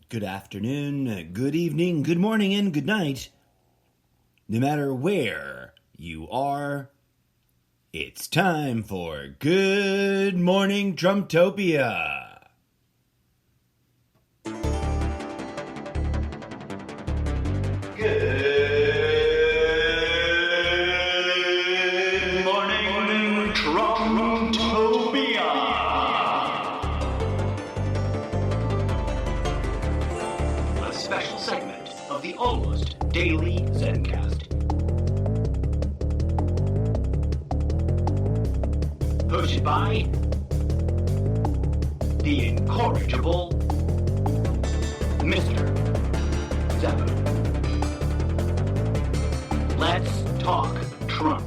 good afternoon, good evening, good morning, and good night. No matter where you are, it's time for Good Morning Trumptopia. Good Morning Trumptopia. A special segment of the almost daily ZenCast. Hosted by the incorrigible Mr. Zeppo. Let's talk Trump.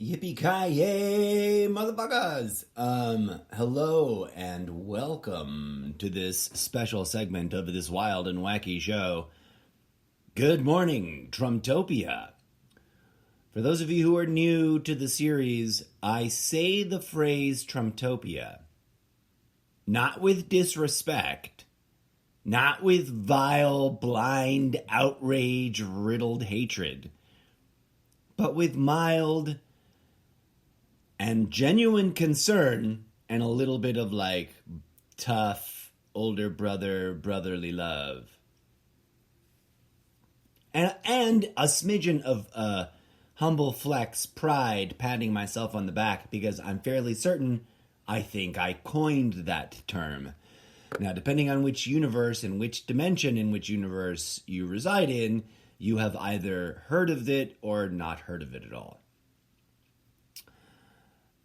Yippee-ki-yay, motherfuckers! Hello and welcome to this special segment of this wild and wacky show, Good Morning Trumptopia. For those of you who are new to the series, I say the phrase Trumptopia not with disrespect, not with vile, blind, outrage-riddled hatred, but with mild and genuine concern and a little bit of tough older brotherly love. And a smidgen of humble flex pride, patting myself on the back because I'm fairly certain I think I coined that term. Now, depending on which universe and which dimension in which universe you reside in, you have either heard of it or not heard of it at all.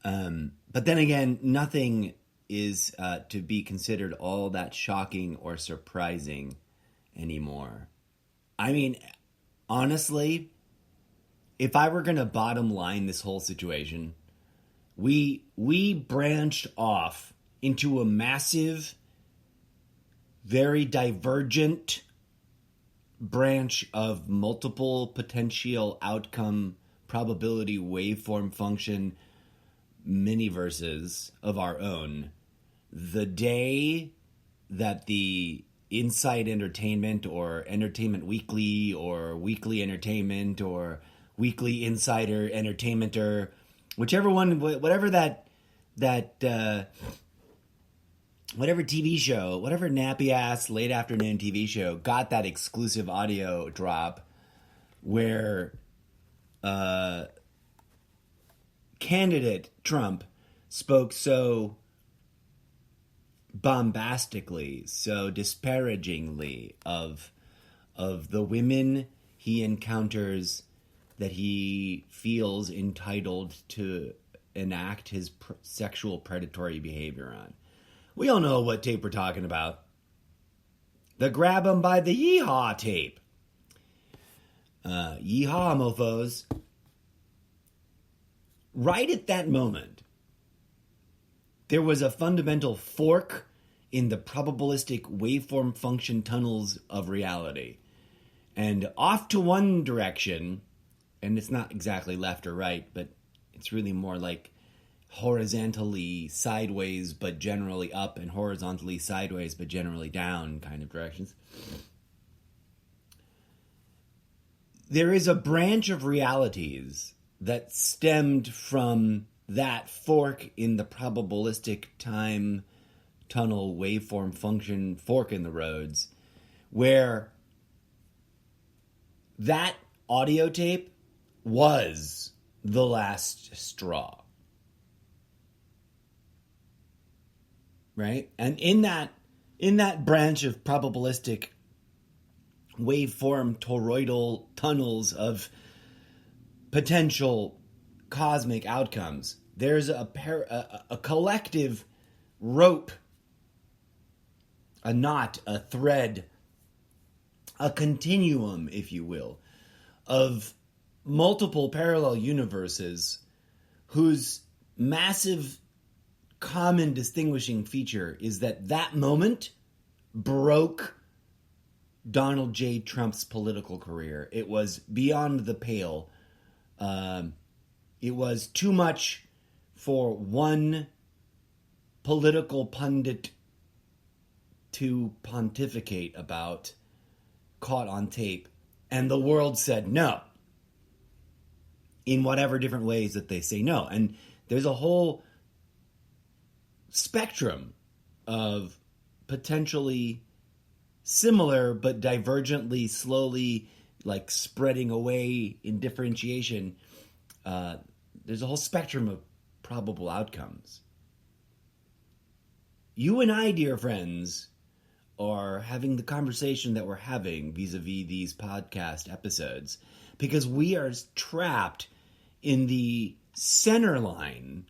But then again, nothing is to be considered all that shocking or surprising anymore. I mean, honestly, if I were going to bottom line this whole situation, we branched off into a massive, very divergent branch of multiple potential outcome probability waveform function miniverses of our own. The day that the Inside Entertainment or Entertainment Weekly or Weekly Entertainment or Weekly Insider Entertainmenter, whichever one, whatever whatever TV show, whatever nappy-ass late afternoon TV show got that exclusive audio drop where candidate Trump spoke so bombastically, so disparagingly of the women he encounters that he feels entitled to enact his sexual predatory behavior on. We all know what tape we're talking about. The grab 'em by the yeehaw tape. Yeehaw, mofos. Right at that moment, there was a fundamental fork in the probabilistic waveform function tunnels of reality. And off to one direction, and it's not exactly left or right, but it's really more like horizontally sideways but generally up and horizontally sideways but generally down kind of directions. There is a branch of realities that stemmed from that fork in the probabilistic time tunnel waveform function fork in the roads, where that audio tape was the last straw. Right? And in that branch of probabilistic waveform toroidal tunnels of potential cosmic outcomes, there's a collective rope, a knot, a thread, a continuum, if you will, of multiple parallel universes whose massive common distinguishing feature is that moment broke Donald J. Trump's political career. It was beyond the pale. It was too much for one political pundit to pontificate about caught on tape, and the world said no in whatever different ways that they say no. And there's a whole spectrum of potentially similar but divergently, slowly, like spreading away in differentiation. There's a whole spectrum of probable outcomes. You and I, dear friends, are having the conversation that we're having vis-a-vis these podcast episodes because we are trapped in the center line,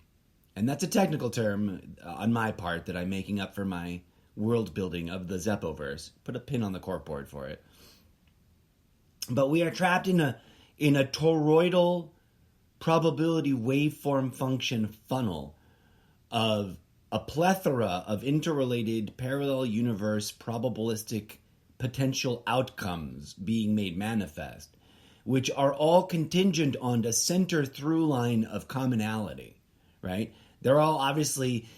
and that's a technical term on my part that I'm making up for my world building of the Zeppoverse. Put a pin on the corkboard for it. But we are trapped in a toroidal probability waveform function funnel of a plethora of interrelated parallel universe probabilistic potential outcomes being made manifest, which are all contingent on the center through line of commonality, right? They're all obviously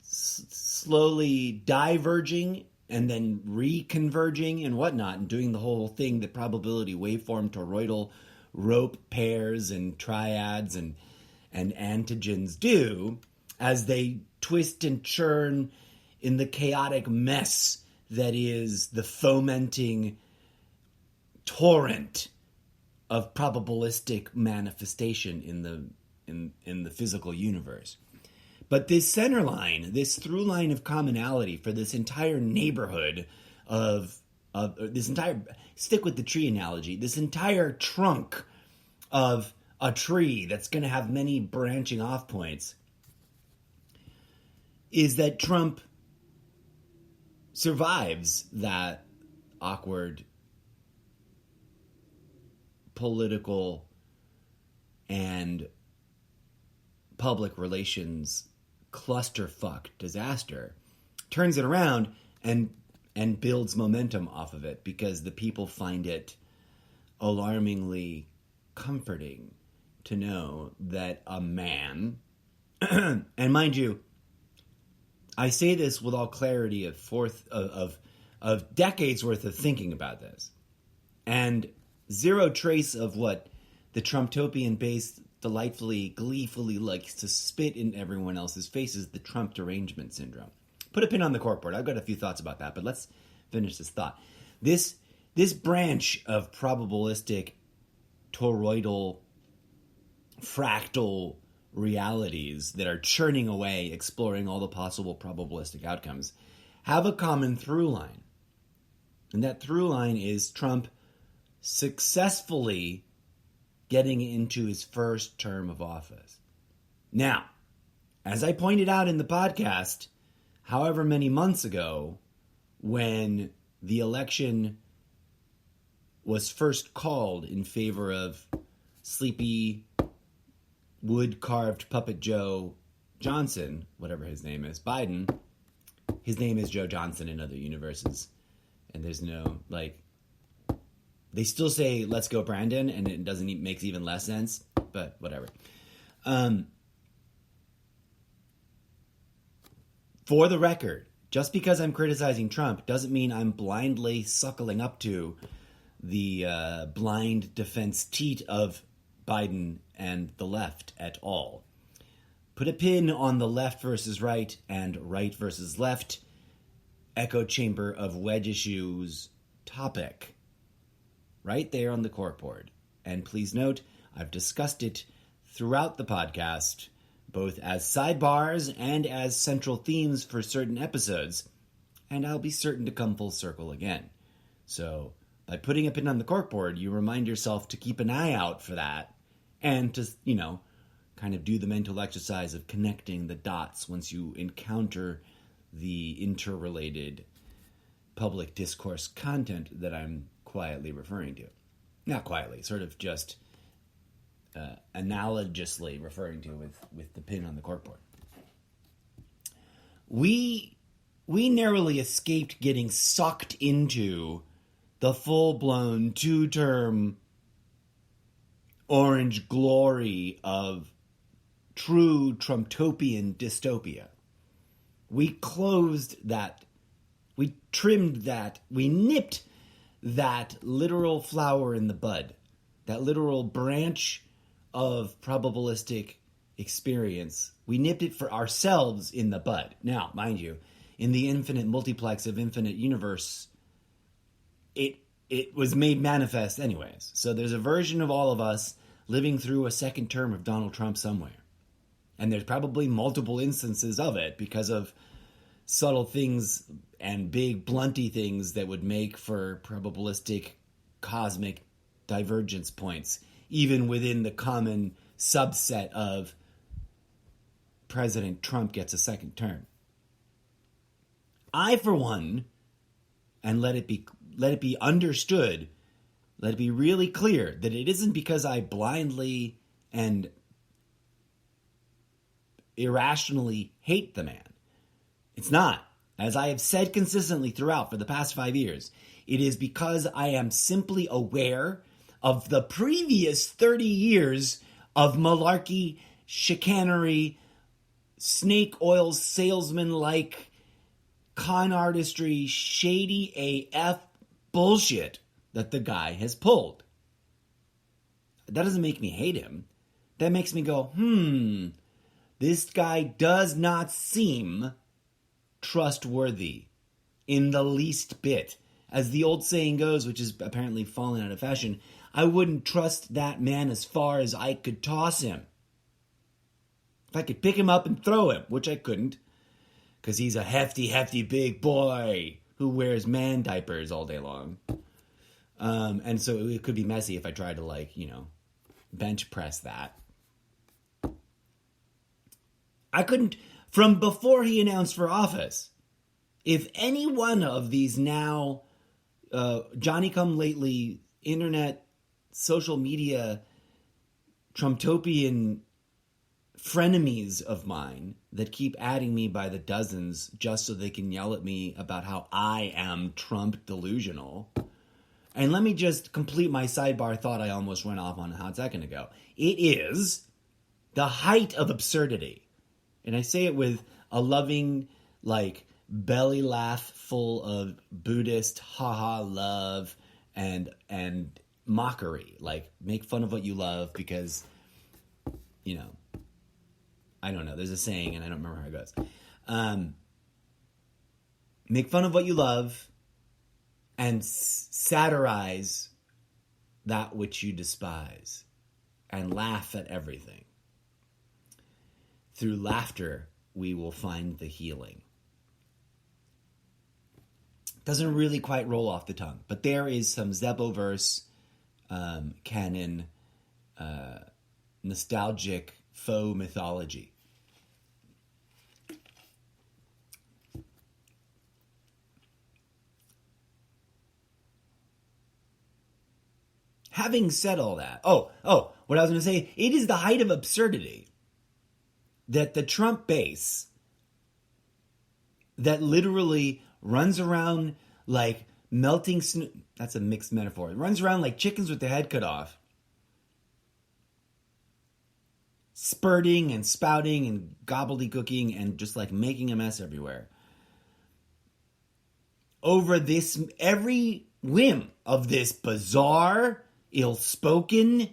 slowly diverging and then reconverging and whatnot, and doing the whole thing that probability waveform toroidal rope pairs and triads and antigens do as they twist and churn in the chaotic mess that is the fomenting torrent of probabilistic manifestation in the physical universe. But this center line, this through line of commonality for this entire neighborhood of this entire, stick with the tree analogy, this entire trunk of a tree that's going to have many branching off points, is that Trump survives that awkward political and public relations clusterfuck disaster, turns it around and builds momentum off of it because the people find it alarmingly comforting to know that a man, and mind you, I say this with all clarity of decades worth of thinking about this, and zero trace of what the Trumptopian base delightfully, gleefully likes to spit in everyone else's faces, the Trump derangement syndrome. Put a pin on the corkboard. I've got a few thoughts about that, but let's finish this thought. This branch of probabilistic, toroidal, fractal realities that are churning away, exploring all the possible probabilistic outcomes, have a common through line. And that through line is Trump successfully getting into his first term of office. Now, as I pointed out in the podcast, however many months ago, when the election was first called in favor of sleepy, wood-carved puppet Joe Johnson, whatever his name is, Biden, his name is Joe Johnson in other universes, and there's no, they still say, let's go Brandon, and it doesn't makes even less sense, but whatever. For the record, just because I'm criticizing Trump doesn't mean I'm blindly suckling up to the blind defense teat of Biden and the left at all. Put a pin on the left versus right and right versus left echo chamber of wedge issues topic right there on the corkboard. And please note, I've discussed it throughout the podcast, both as sidebars and as central themes for certain episodes, and I'll be certain to come full circle again. So, by putting a pin on the corkboard, you remind yourself to keep an eye out for that, and to, kind of do the mental exercise of connecting the dots once you encounter the interrelated public discourse content that I'm quietly referring to. Not quietly, sort of just analogously referring to with the pin on the corkboard. We narrowly escaped getting sucked into the full-blown two-term orange glory of true Trumptopian dystopia. We closed that. We trimmed that. We nipped that literal flower in the bud. That literal branch of probabilistic experience. We nipped it for ourselves in the bud. Now, mind you, in the infinite multiplex of infinite universe, it was made manifest anyways. So there's a version of all of us living through a second term of Donald Trump somewhere. And there's probably multiple instances of it because of subtle things and big blunty things that would make for probabilistic cosmic divergence points, even within the common subset of President Trump gets a second term. I, for one, and let it be understood, let it be really clear that it isn't because I blindly and irrationally hate the man. It's not. As I have said consistently throughout for the past 5 years, it is because I am simply aware of the previous 30 years of malarkey, chicanery, snake oil salesman-like con artistry, shady AF bullshit that the guy has pulled. That doesn't make me hate him. That makes me go, this guy does not seem trustworthy in the least bit. As the old saying goes, which is apparently falling out of fashion, I wouldn't trust that man as far as I could toss him. If I could pick him up and throw him, which I couldn't, because he's a hefty big boy who wears man diapers all day long. And so it could be messy if I tried to, bench press that. I couldn't, from before he announced for office, if any one of these now Johnny-come-lately internet, social media, Trumptopian frenemies of mine that keep adding me by the dozens just so they can yell at me about how I am Trump delusional. And let me just complete my sidebar thought I almost went off on a hot second ago. It is the height of absurdity. And I say it with a loving, belly laugh full of Buddhist haha love and mockery. Make fun of what you love because, I don't know. There's a saying and I don't remember how it goes. Make fun of what you love and satirize that which you despise and laugh at everything. Through laughter, we will find the healing. Doesn't really quite roll off the tongue, but there is some Zebo-verse, canon, nostalgic faux mythology. Having said all that, what I was going to say, it is the height of absurdity that the Trump base that literally runs around like melting snow. That's a mixed metaphor. It runs around like chickens with their head cut off, spurting and spouting and gobbledygooking and just making a mess everywhere. Over this, every whim of this bizarre, ill-spoken,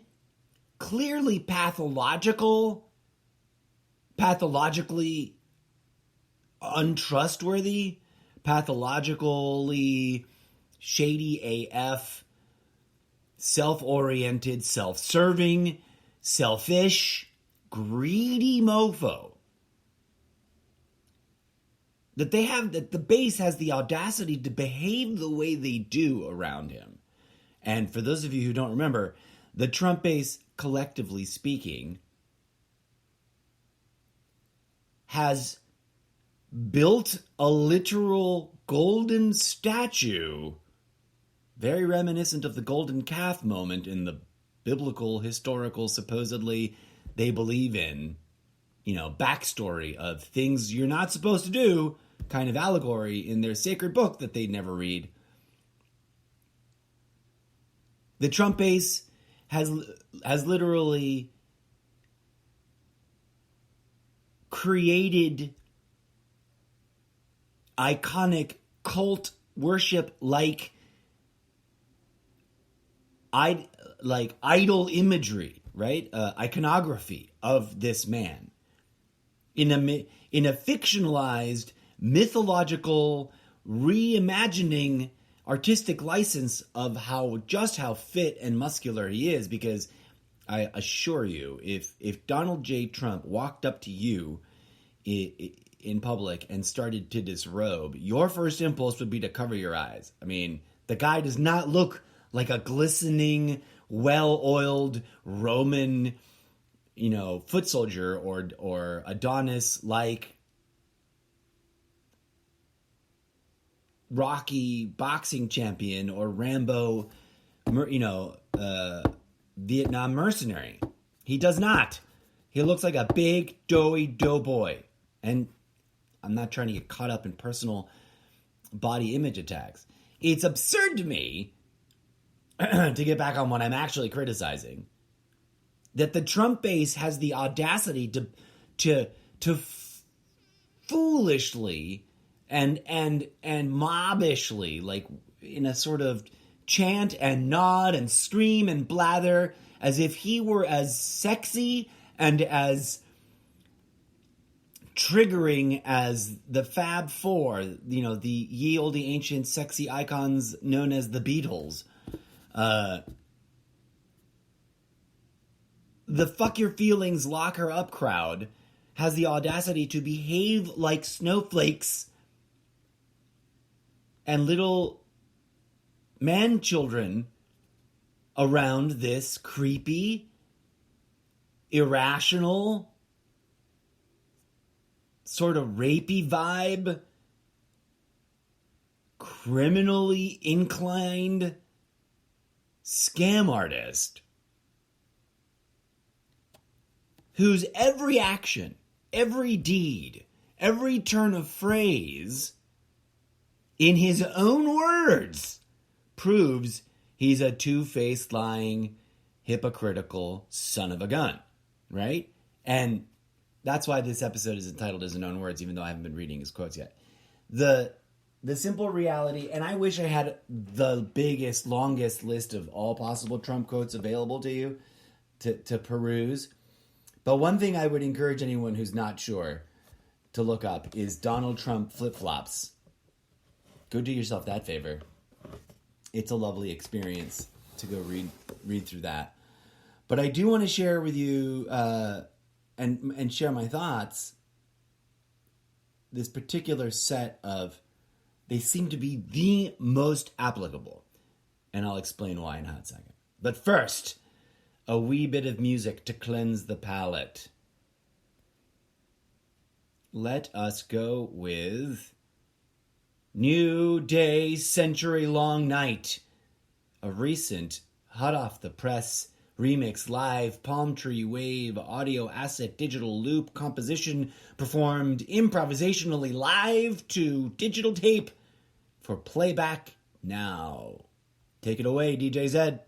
clearly pathologically untrustworthy, pathologically shady AF, self-oriented, self-serving, selfish, greedy mofo that the base has the audacity to behave the way they do around him. And for those of you who don't remember, the Trump base, collectively speaking, has built a literal golden statue, very reminiscent of the golden calf moment in the biblical, historical, supposedly they believe in, backstory of things you're not supposed to do, kind of allegory in their sacred book that they never read. The Trump base has literally created iconic cult worship like idol imagery, right? Iconography of this man in a fictionalized, mythological, reimagining artistic license of how fit and muscular he is. Because I assure you, if Donald J. Trump walked up to you in public and started to disrobe, your first impulse would be to cover your eyes. I mean, the guy does not look like a glistening, well-oiled Roman, foot soldier or Adonis-like Rocky boxing champion or Rambo, Vietnam mercenary. He does not. He looks like a big, doughy doughboy. And I'm not trying to get caught up in personal body image attacks. It's absurd to me, to get back on what I'm actually criticizing, that the Trump base has the audacity to foolishly and mobbishly, like in a sort of chant and nod and scream and blather as if he were as sexy and as triggering as the Fab Four, the ye olde ancient sexy icons known as the Beatles. The fuck your feelings, lock her up crowd has the audacity to behave like snowflakes and little man children around this creepy, irrational, sort of rapey vibe, criminally inclined scam artist whose every action, every deed, every turn of phrase, in his own words, proves he's a two-faced, lying, hypocritical son of a gun, right? And that's why this episode is entitled His Own Words, even though I haven't been reading his quotes yet. The simple reality, and I wish I had the biggest, longest list of all possible Trump quotes available to you to peruse. But one thing I would encourage anyone who's not sure to look up is Donald Trump flip-flops. Go do yourself that favor. It's a lovely experience to go read through that. But I do want to share with you and share my thoughts. This particular set of, they seem to be the most applicable. And I'll explain why in a hot second. But first, a wee bit of music to cleanse the palate. Let us go with New Day, Century Long Night, a recent hot off the press remix, live palm tree wave audio asset digital loop composition performed improvisationally live to digital tape for playback now. Take it away, DJ Zed.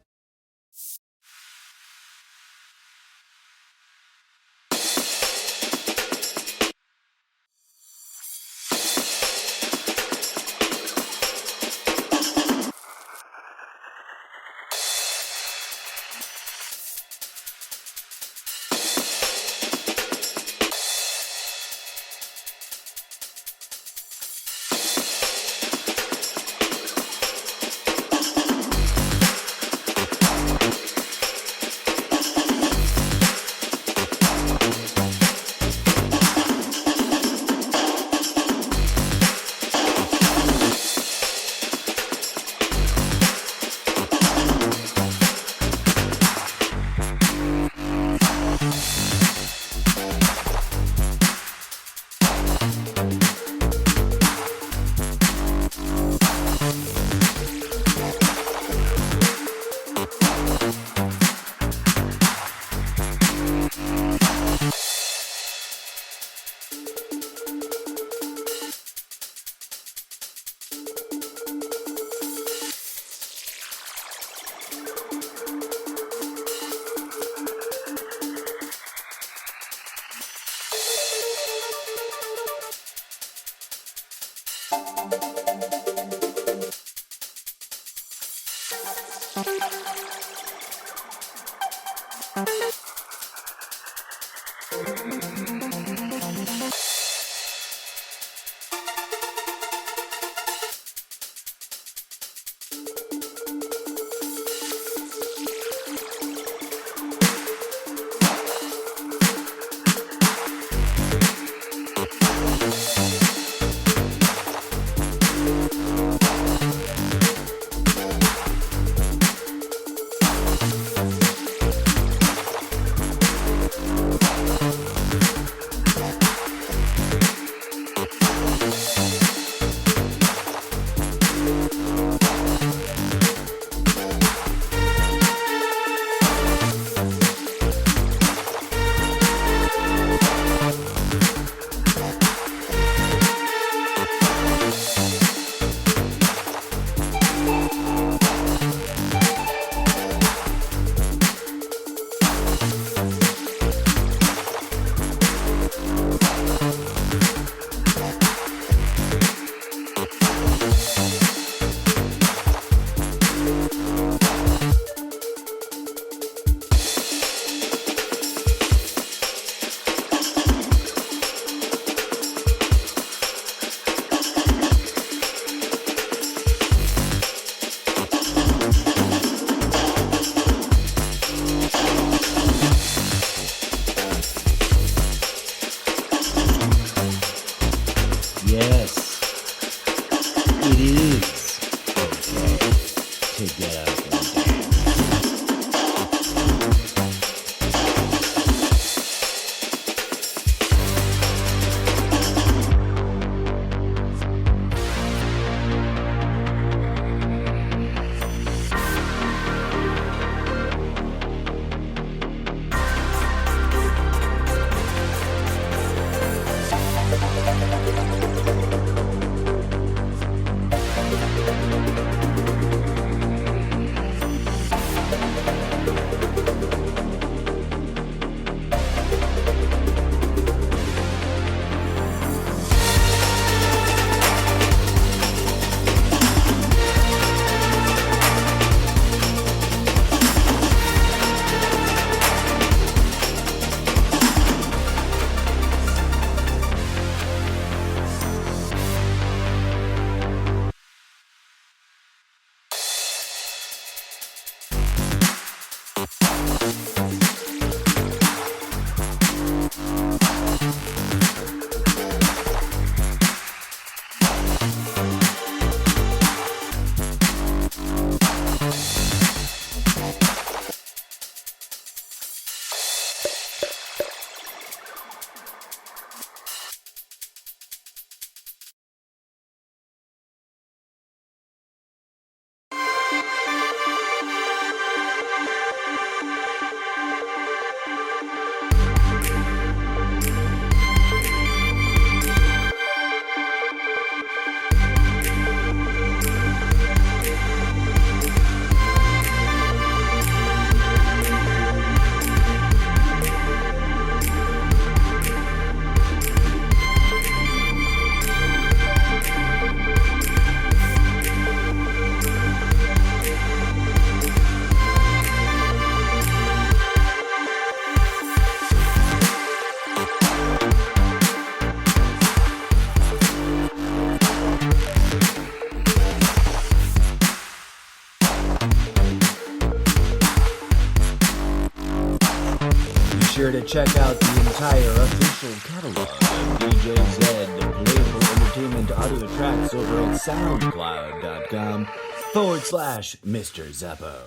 sure to check out the entire official catalog of DJ Zed Playful Entertainment audio tracks over at soundcloud.com/Mr. Zeppo.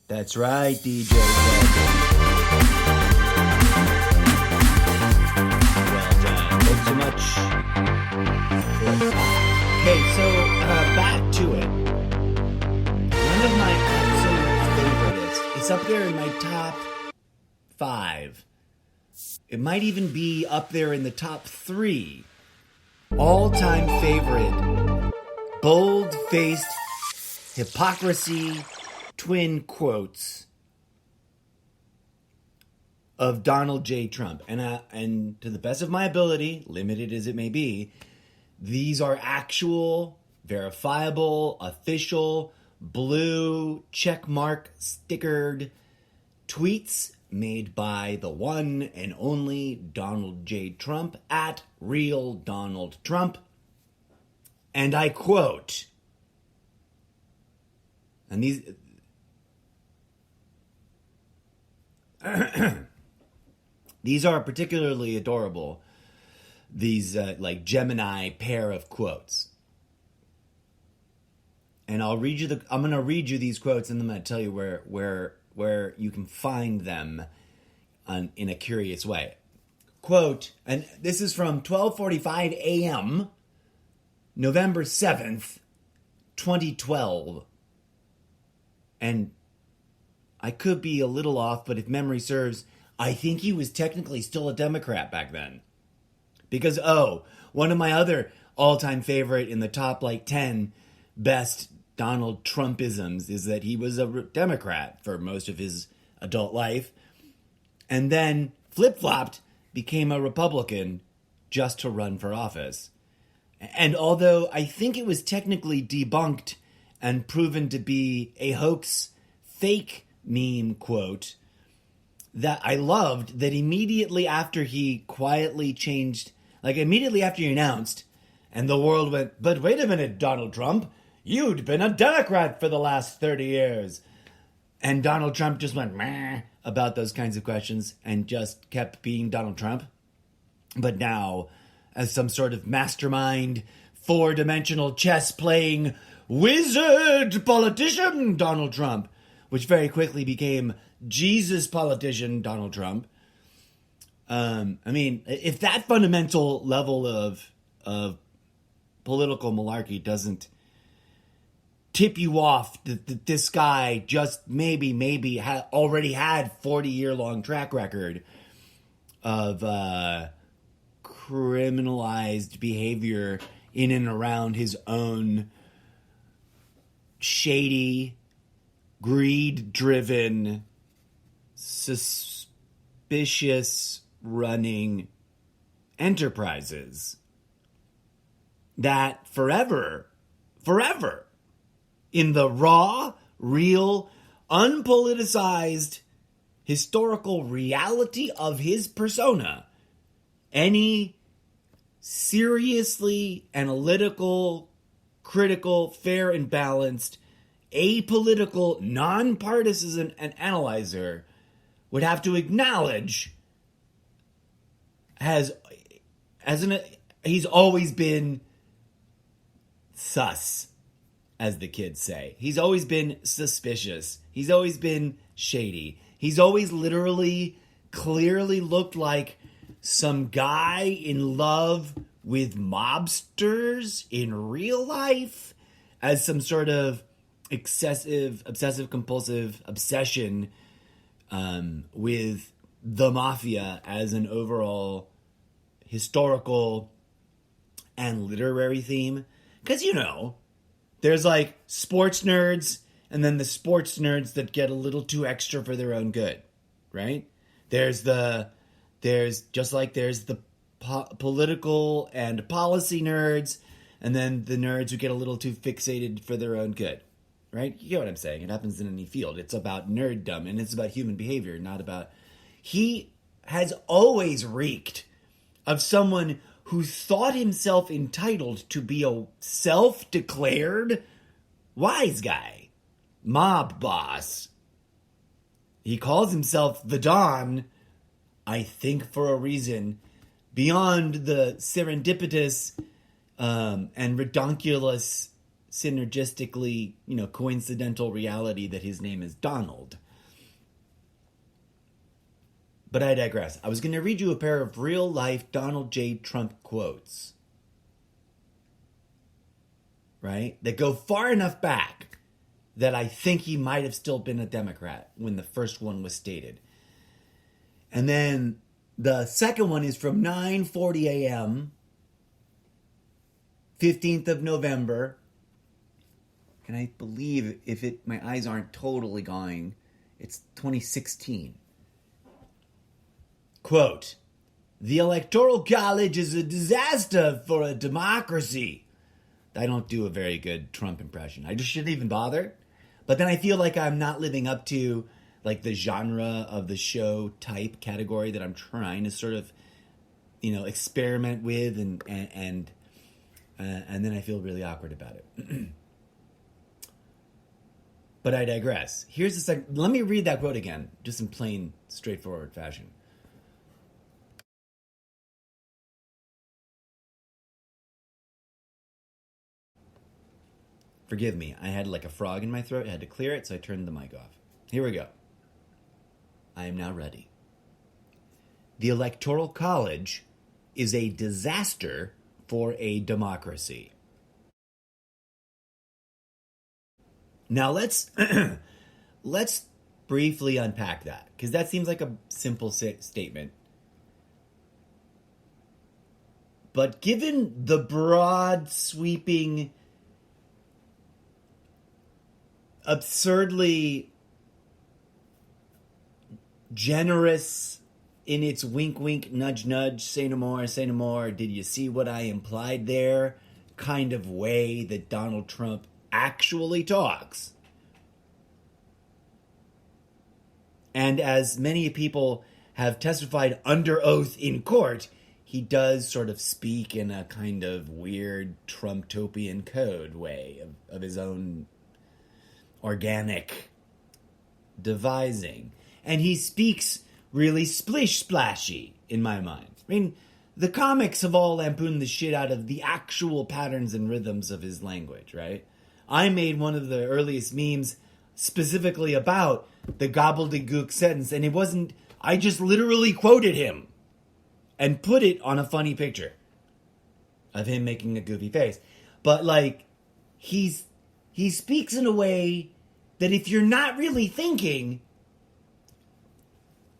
That's right, DJ Zed. Well done. Thanks so much. Okay, so back to it. One of my absolute favorites. It's up there in my top 5. It might even be up there in the top 3. All-time favorite. Bold-faced hypocrisy twin quotes of Donald J. Trump. And to the best of my ability, limited as it may be, these are actual, verifiable, official, blue checkmark stickered tweets made by the one and only Donald J. Trump at Real Donald Trump. And I quote, and these are particularly adorable, these like Gemini pair of quotes. And I'm going to read you these quotes, and I'm going to tell you where you can find them in a curious way. Quote, and this is from 12:45 a.m., November 7th, 2012. And I could be a little off, but if memory serves, I think he was technically still a Democrat back then. Because, one of my other all-time favorite in the top, 10 best Donald Trumpisms is that he was a Democrat for most of his adult life, and then flip-flopped, became a Republican just to run for office. And although I think it was technically debunked and proven to be a hoax, fake meme quote, that I loved, that immediately after he quietly changed, immediately after he announced, and the world went, but wait a minute, Donald Trump, you'd been a Democrat for the last 30 years. And Donald Trump just went meh about those kinds of questions and just kept being Donald Trump. But now, as some sort of mastermind, 4-dimensional chess playing wizard politician Donald Trump, which very quickly became Jesus politician Donald Trump. If that fundamental level of political malarkey doesn't tip you off that this guy just maybe already had 40-year-long track record of criminalized behavior in and around his own shady, greed-driven, suspicious running enterprises that forever, in the raw, real, unpoliticized, historical reality of his persona, any seriously analytical, critical, fair and balanced, apolitical, nonpartisan and analyzer would have to acknowledge he's always been sus, as the kids say. He's always been suspicious. He's always been shady. He's always literally, clearly looked like some guy in love with mobsters in real life, as some sort of excessive, obsessive-compulsive obsession with the mafia as an overall historical and literary theme. Because, there's sports nerds, and then the sports nerds that get a little too extra for their own good, right? There's the political and policy nerds, and then the nerds who get a little too fixated for their own good, right? You get what I'm saying? It happens in any field. It's about nerddom, and it's about human behavior, not about... He has always reeked of someone who thought himself entitled to be a self-declared wise guy. mob boss. He calls himself the Don, I think for a reason, beyond the serendipitous and redonkulous, synergistically, coincidental reality that his name is Donald. But I digress. I was going to read you a pair of real-life Donald J. Trump quotes, right, that go far enough back that I think he might have still been a Democrat when the first one was stated. And then the second one is from 9:40 a.m., 15th of November. And I believe, my eyes aren't totally going, it's 2016. Quote, "The Electoral College is a disaster for a democracy." I don't do a very good Trump impression. I just shouldn't even bother. But then I feel like I'm not living up to like the genre of the show type category that I'm trying to sort of, experiment with, and then I feel really awkward about it. But I digress. Here's the second. Let me read that quote again, just in plain, straightforward fashion. Forgive me, I had like a frog in my throat. I had to clear it, so I turned the mic off. Here we go. I am now ready. "The Electoral College is a disaster for a democracy." Now let's briefly unpack that, because that seems like a simple statement. But given the broad, sweeping, absurdly generous in its wink wink, nudge nudge, say no more, did you see what I implied there kind of way that Donald Trump actually talks, and as many people have testified under oath in court, he does sort of speak in a kind of weird Trumptopian code way of his own organic devising. And he speaks really splish-splashy, in my mind. I mean, the comics have all lampooned the shit out of the actual patterns and rhythms of his language, right? I made one of the earliest memes specifically about the gobbledygook sentence, and it wasn't... I just literally quoted him and put it on a funny picture of him making a goofy face. But, like, he speaks in a way that if you're not really thinking,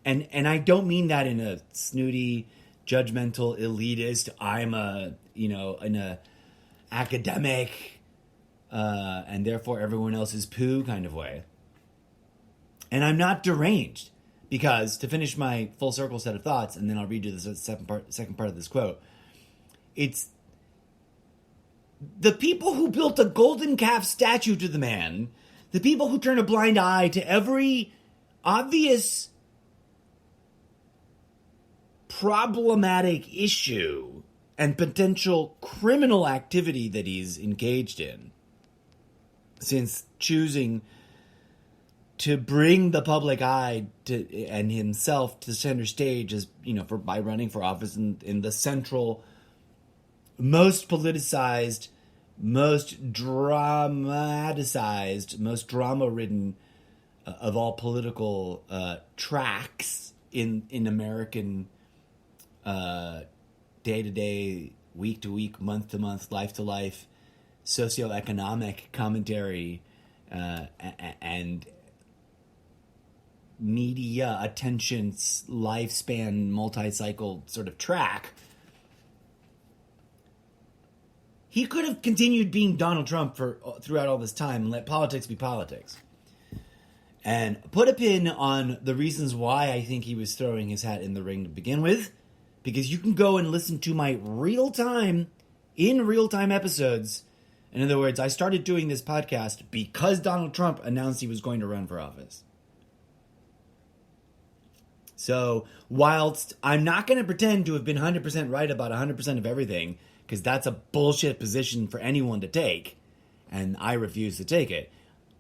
and I don't mean that in a snooty, judgmental, elitist, I'm in a academic, and therefore everyone else is poo kind of way. And I'm not deranged, because to finish my full circle set of thoughts, and then I'll read you the second part of this quote, it's the people who built a golden calf statue to the man, the people who turn a blind eye to every obvious problematic issue and potential criminal activity that he's engaged in, since choosing to bring the public eye to and himself to center stage, as by running for office in the central, most politicized, most dramatized, most drama-ridden of all political tracks in American day-to-day, week-to-week, month-to-month, life-to-life socioeconomic commentary and media attention's lifespan, multi-cycle sort of track. He could have continued being Donald Trump throughout all this time and let politics be politics. And put a pin on the reasons why I think he was throwing his hat in the ring to begin with, because you can go and listen to my real-time episodes. In other words, I started doing this podcast because Donald Trump announced he was going to run for office. So, whilst I'm not going to pretend to have been 100% right about 100% of everything, because that's a bullshit position for anyone to take, and I refuse to take it,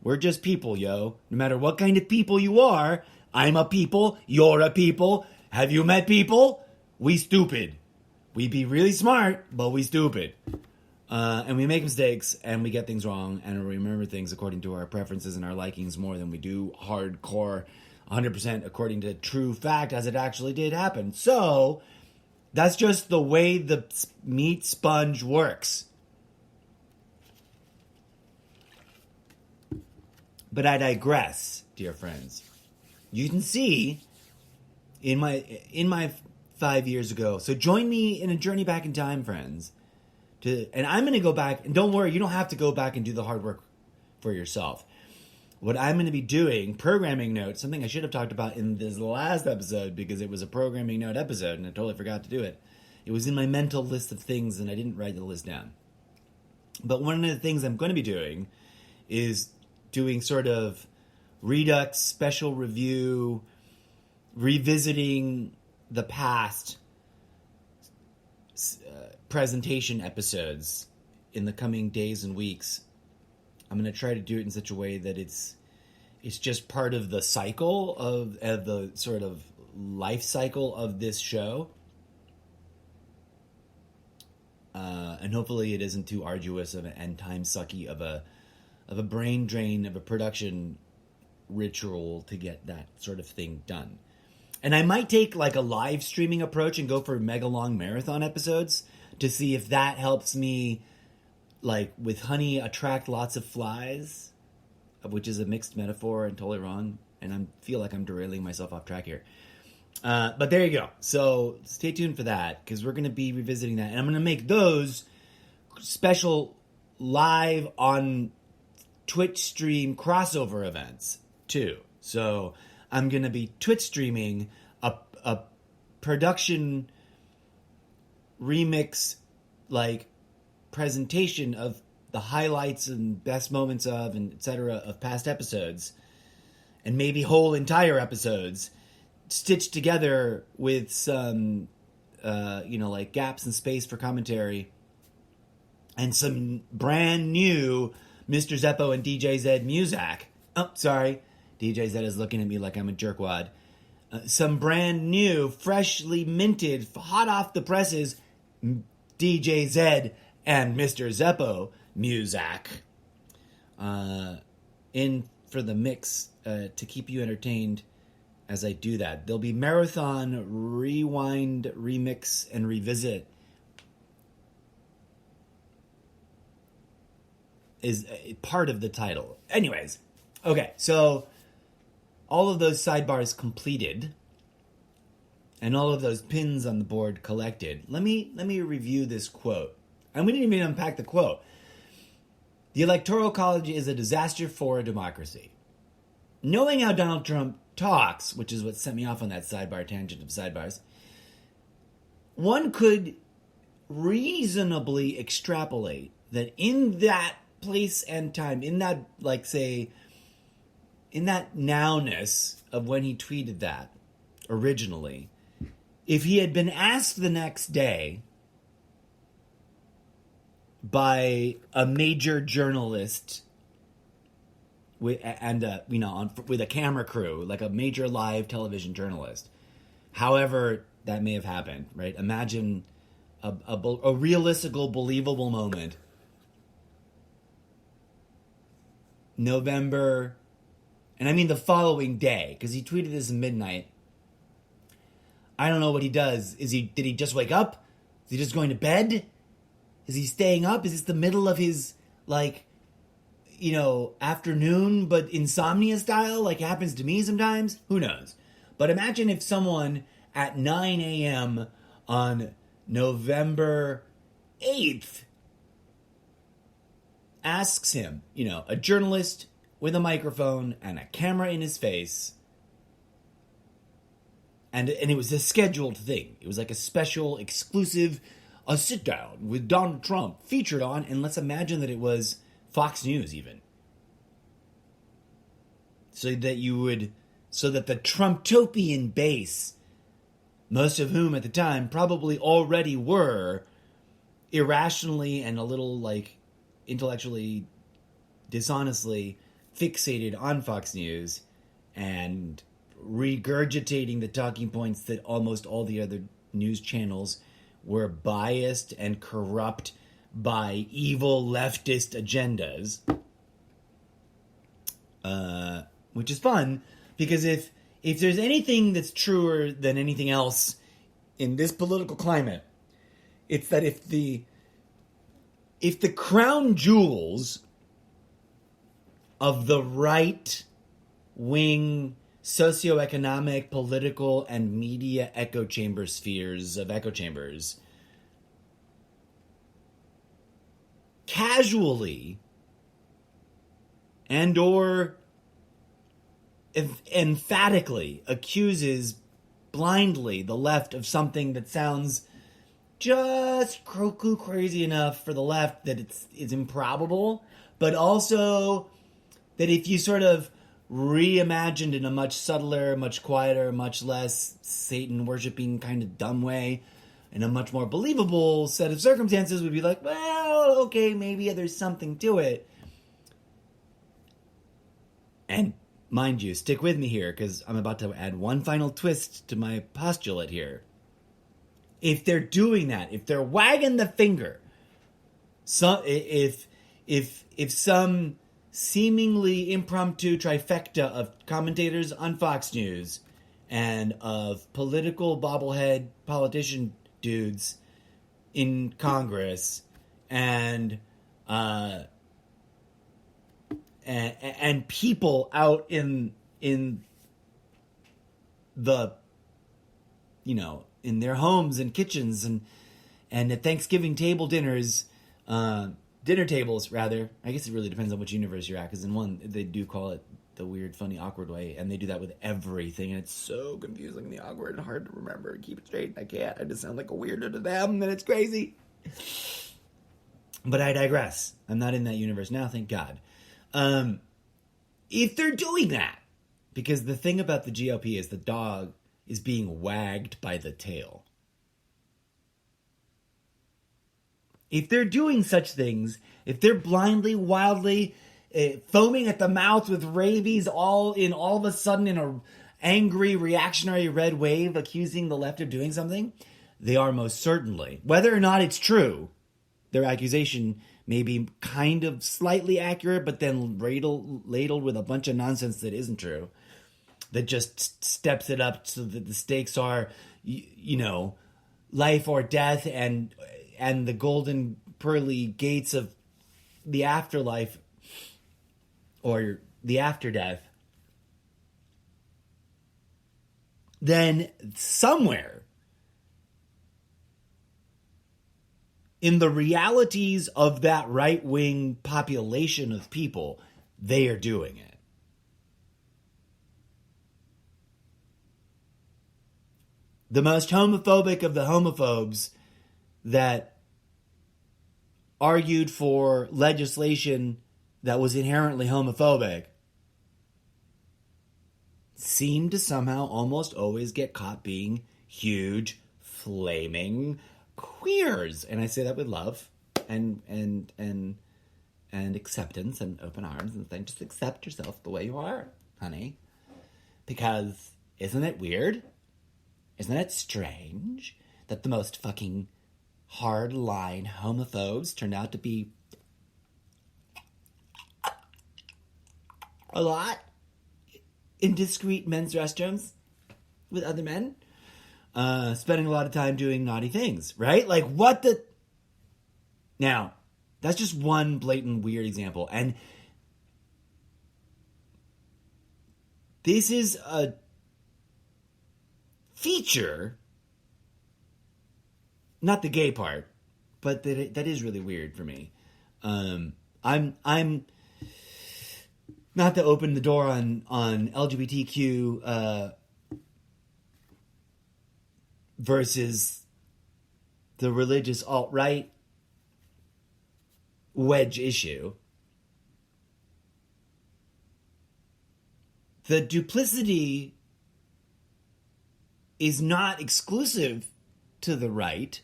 We're just people, yo. No matter what kind of people you are, I'm a people, you're a people. Have you met people? We stupid. We be really smart, but we stupid. And we make mistakes, and we get things wrong, and we remember things according to our preferences and our likings more than we do hardcore 100% according to true fact as it actually did happen. So, that's just the way the meat sponge works. But I digress, dear friends. You can see in my 5 years ago. So join me in a journey back in time, friends. And I'm going to go back, and don't worry, you don't have to go back and do the hard work for yourself. What I'm going to be doing, programming notes, something I should have talked about in this last episode because it was a programming note episode and I totally forgot to do it. It was in my mental list of things and I didn't write the list down. But one of the things I'm going to be doing is doing sort of redux, special review, revisiting the past presentation episodes in the coming days and weeks. I'm going to try to do it in such a way that it's just part of the cycle of the sort of life cycle of this show. And hopefully it isn't too arduous and time sucky of a brain drain of a production ritual to get that sort of thing done. And I might take like a live streaming approach and go for mega long marathon episodes to see if that helps me, like with honey, attract lots of flies, which is a mixed metaphor and totally wrong. And I feel like I'm derailing myself off track here. But there you go. So stay tuned for that because we're going to be revisiting that. And I'm going to make those special live on Twitch stream crossover events too. So I'm going to be Twitch streaming a production remix, like presentation of the highlights and best moments of and etc. of past episodes, and maybe whole entire episodes stitched together with some, like gaps and space for commentary and some brand new Mr. Zeppo and DJ Zed music. Oh, sorry. DJ Zed is looking at me like I'm a jerkwad. Some brand new, freshly minted, hot off the presses, DJ Zed and Mr. Zeppo music in for the mix to keep you entertained as I do that. There'll be marathon, rewind, remix, and revisit is part of the title. Anyways, okay, so all of those sidebars completed and all of those pins on the board collected. Let me review this quote. And we didn't even unpack the quote. The Electoral College is a disaster for a democracy. Knowing how Donald Trump talks, which is what sent me off on that sidebar tangent of sidebars, one could reasonably extrapolate that in that place and time, in that, like, say, in that nowness of when he tweeted that originally, if he had been asked the next day by a major journalist with a camera crew, like a major live television journalist, however that may have happened, right? Imagine a realistical, believable moment. November, and I mean the following day, because he tweeted this at midnight. I don't know what he does. Did he just wake up? Is he just going to bed? Is he staying up? Is this the middle of his, afternoon, but insomnia style, like happens to me sometimes? Who knows? But imagine if someone at 9 a.m. on November 8th asks him, a journalist with a microphone and a camera in his face, and it was a scheduled thing. It was like a special, exclusive, a sit-down with Donald Trump featured on, and let's imagine that it was Fox News even. So that the Trumptopian base, most of whom at the time probably already were irrationally and a little, intellectually, dishonestly fixated on Fox News and regurgitating the talking points that almost all the other news channels were biased and corrupt by evil leftist agendas. Which is fun, because if there's anything that's truer than anything else in this political climate, it's that if the crown jewels of the right-wing socioeconomic, political, and media echo chamber spheres of echo chambers casually and or emphatically accuses blindly the left of something that sounds just cuckoo crazy enough for the left that it's improbable, but also that if you sort of reimagined in a much subtler, much quieter, much less Satan-worshipping kind of dumb way, in a much more believable set of circumstances, would be like, well, okay, maybe there's something to it. And mind you, stick with me here, because I'm about to add one final twist to my postulate here. If they're doing that, if they're wagging the finger, if some seemingly impromptu trifecta of commentators on Fox News and of political bobblehead politician dudes in Congress and people out in the, in their homes and kitchens and at Thanksgiving dinner tables, rather. I guess it really depends on which universe you're at, because in one, they do call it the weird, funny, awkward way, and they do that with everything, and it's so confusing and awkward and hard to remember and keep it straight. I can't. I just sound like a weirdo to them, and it's crazy. But I digress. I'm not in that universe now, thank God. If they're doing that, because the thing about the GOP is the dog is being wagged by the tail. If they're doing such things, if they're blindly, wildly foaming at the mouth with rabies all of a sudden in a angry, reactionary red wave accusing the left of doing something, they are most certainly, whether or not it's true, their accusation may be kind of slightly accurate, but then ladled with a bunch of nonsense that isn't true, that just steps it up so that the stakes are, life or death and the golden pearly gates of the afterlife or the after death, then somewhere in the realities of that right-wing population of people, they are doing it. The most homophobic of the homophobes that argued for legislation that was inherently homophobic seemed to somehow almost always get caught being huge, flaming queers. And I say that with love and acceptance and open arms and saying, just accept yourself the way you are, honey. Because isn't it weird? Isn't it strange that the most fucking hard-line homophobes turned out to be a lot in discreet men's restrooms with other men, spending a lot of time doing naughty things, right? Like, what the... Now, that's just one blatant weird example, and this is a feature, not the gay part, but that is really weird for me. I'm not to open the door on LGBTQ versus the religious alt-right wedge issue. The duplicity is not exclusive to the right,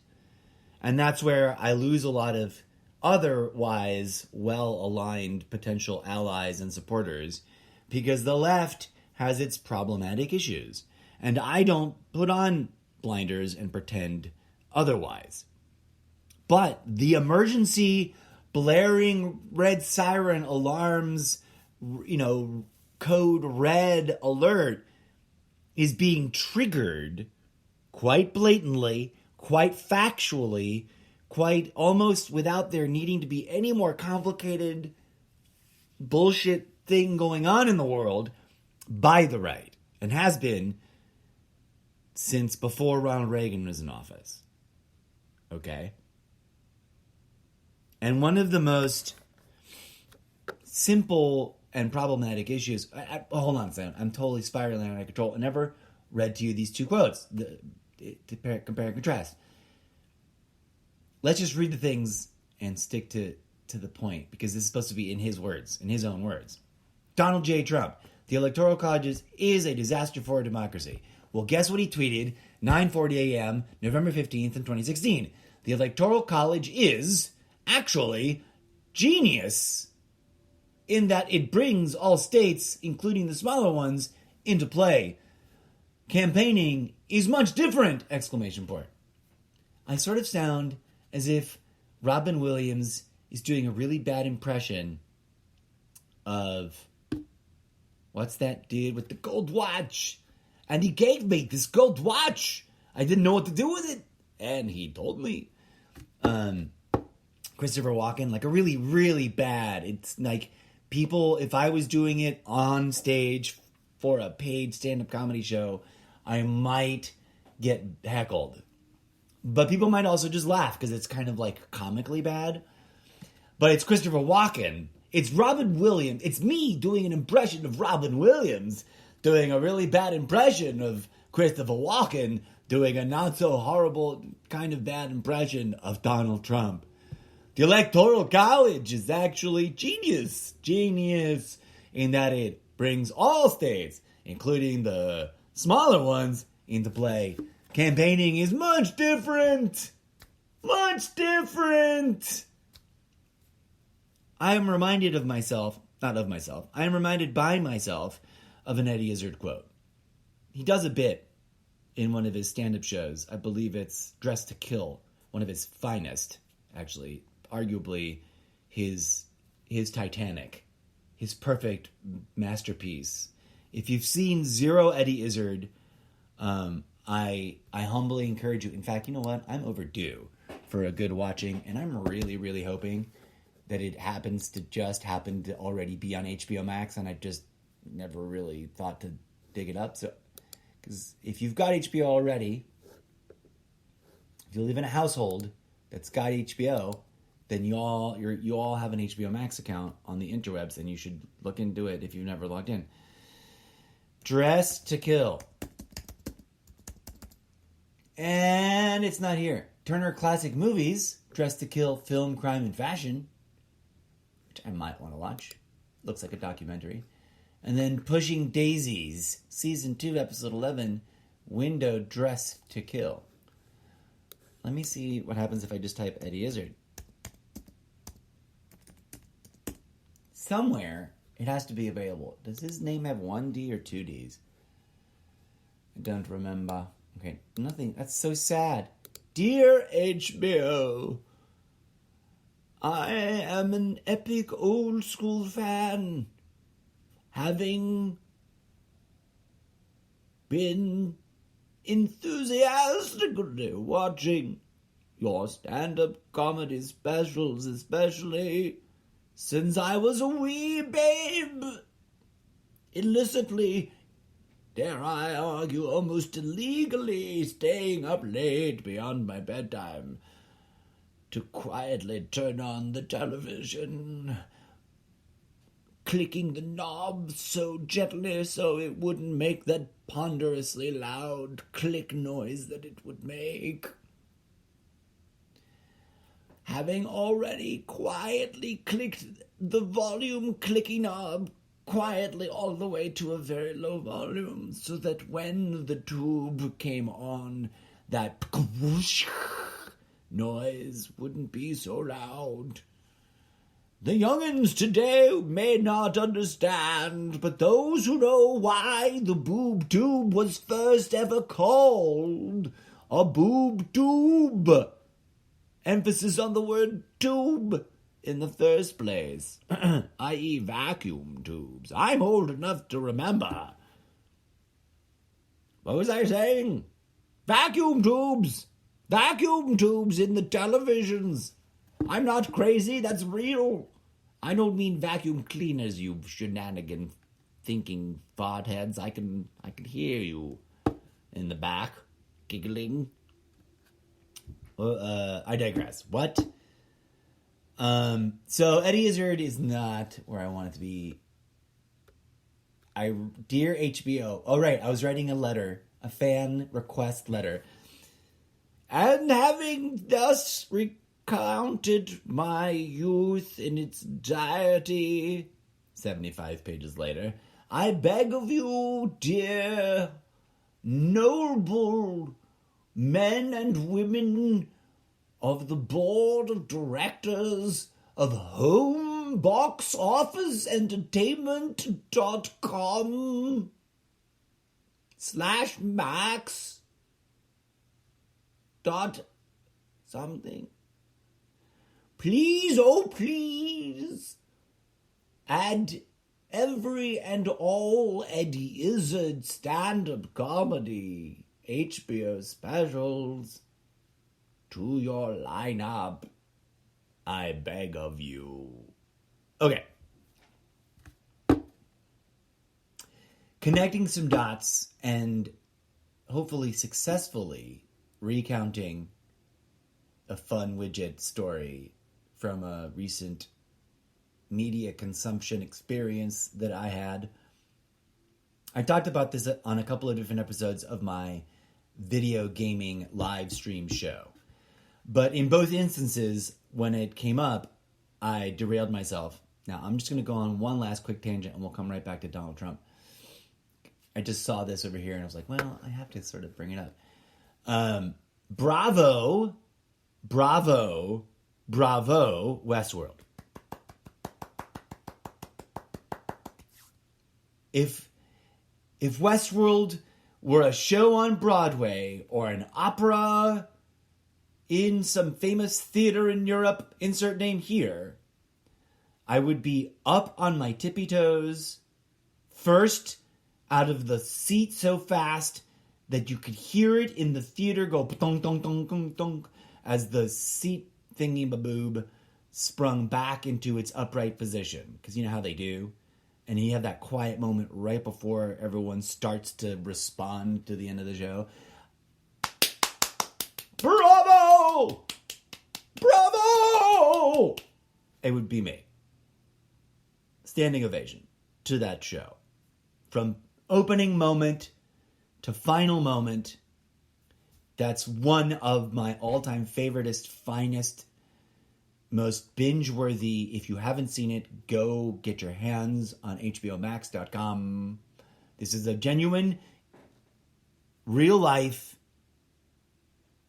and that's where I lose a lot of otherwise well-aligned potential allies and supporters, because the left has its problematic issues. And I don't put on blinders and pretend otherwise. But the emergency blaring red siren alarms, code red alert is being triggered quite blatantly, quite factually, quite almost without there needing to be any more complicated bullshit thing going on in the world by the right, and has been since before Ronald Reagan was in office. Okay? And one of the most simple and problematic issues... hold on a second. I'm totally spiraling out of control. I never read to you these two quotes to compare and contrast. Let's just read the things and stick to the point, because this is supposed to be in his words, in his own words. Donald J. Trump. The Electoral College is a disaster for democracy. Well, guess what he tweeted 9:40 a.m., November 15th, in 2016. The Electoral College is actually genius in that it brings all states, including the smaller ones, into play. Campaigning is much different! Exclamation point. I sort of sound as if Robin Williams is doing a really bad impression of... what's that dude with the gold watch? And he gave me this gold watch. I didn't know what to do with it. And he told me. Christopher Walken, like a really, really bad. It's like people, if I was doing it on stage for a paid stand-up comedy show, I might get heckled. But people might also just laugh because it's kind of like comically bad. But it's Christopher Walken. It's Robin Williams. It's me doing an impression of Robin Williams, doing a really bad impression of Christopher Walken, doing a not so horrible kind of bad impression of Donald Trump. The Electoral College is actually genius in that it brings all states, including the smaller ones, into play. Campaigning is much different. Much different. I am reminded of myself, not of myself, I am reminded by myself of an Eddie Izzard quote. He does a bit in one of his stand-up shows. I believe it's Dressed to Kill, one of his finest, actually. Arguably his Titanic, his perfect masterpiece. If you've seen zero Eddie Izzard, I humbly encourage you. In fact, you know what? I'm overdue for a good watching, and I'm really, really hoping that it happens to already be on HBO Max, and I just never really thought to dig it up. So, because if you've got HBO already, if you live in a household that's got HBO, then you all have an HBO Max account on the interwebs, and you should look into it if you've never logged in. Dressed to Kill. And it's not here. Turner Classic Movies, Dressed to Kill, Film, Crime, and Fashion, which I might want to watch. Looks like a documentary. And then Pushing Daisies, Season 2, Episode 11, Window Dressed to Kill. Let me see what happens if I just type Eddie Izzard. Somewhere, it has to be available. Does his name have one D or two Ds? I don't remember. Okay, nothing. That's so sad. Dear HBO, I am an epic old school fan. Having been enthusiastically watching your stand-up comedy specials, especially since I was a wee babe, illicitly, dare I argue, almost illegally staying up late beyond my bedtime to quietly turn on the television, clicking the knob so gently so it wouldn't make that ponderously loud click noise that it would make. Having already quietly clicked the volume clicky knob quietly all the way to a very low volume so that when the tube came on, that whoosh noise wouldn't be so loud. The young'uns today may not understand, but those who know why the boob tube was first ever called a boob tube. Emphasis on the word tube in the first place, i.e. vacuum tubes. I'm old enough to remember. What was I saying? Vacuum tubes! Vacuum tubes in the televisions! I'm not crazy, that's real. I don't mean vacuum cleaners, you shenanigan thinking fartheads. I can hear you in the back, giggling. I digress. What? So Eddie Izzard is not where I want it to be. Dear HBO. Oh, right. I was writing a letter, a fan request letter. And having thus recounted my youth in its deity, 75 pages later, I beg of you, dear, noble men and women of the board of directors of homeboxofficeentertainment.com /max dot something. Please, oh please, add every and all Eddie Izzard stand-up comedy HBO specials to your lineup. I beg of you. Okay. Connecting some dots and hopefully successfully recounting a fun widget story from a recent media consumption experience that I had. I talked about this on a couple of different episodes of my video gaming live stream show. But in both instances, when it came up, I derailed myself. Now, I'm just going to go on one last quick tangent and we'll come right back to Donald Trump. I just saw this over here and I was like, well, I have to sort of bring it up. Bravo, Westworld. If Westworld were a show on Broadway or an opera in some famous theater in Europe, insert name here, I would be up on my tippy toes, first out of the seat so fast that you could hear it in the theater go dong dong dong dong dong as the seat thingy-baboob sprung back into its upright position. Because you know how they do? And you have that quiet moment right before everyone starts to respond to the end of the show. Bravo! Bravo! It would be me. Standing ovation to that show. From opening moment to final moment. That's one of my all-time favoriteest, finest, most binge-worthy. If you haven't seen it, go get your hands on HBOMax.com. This is a genuine, real-life.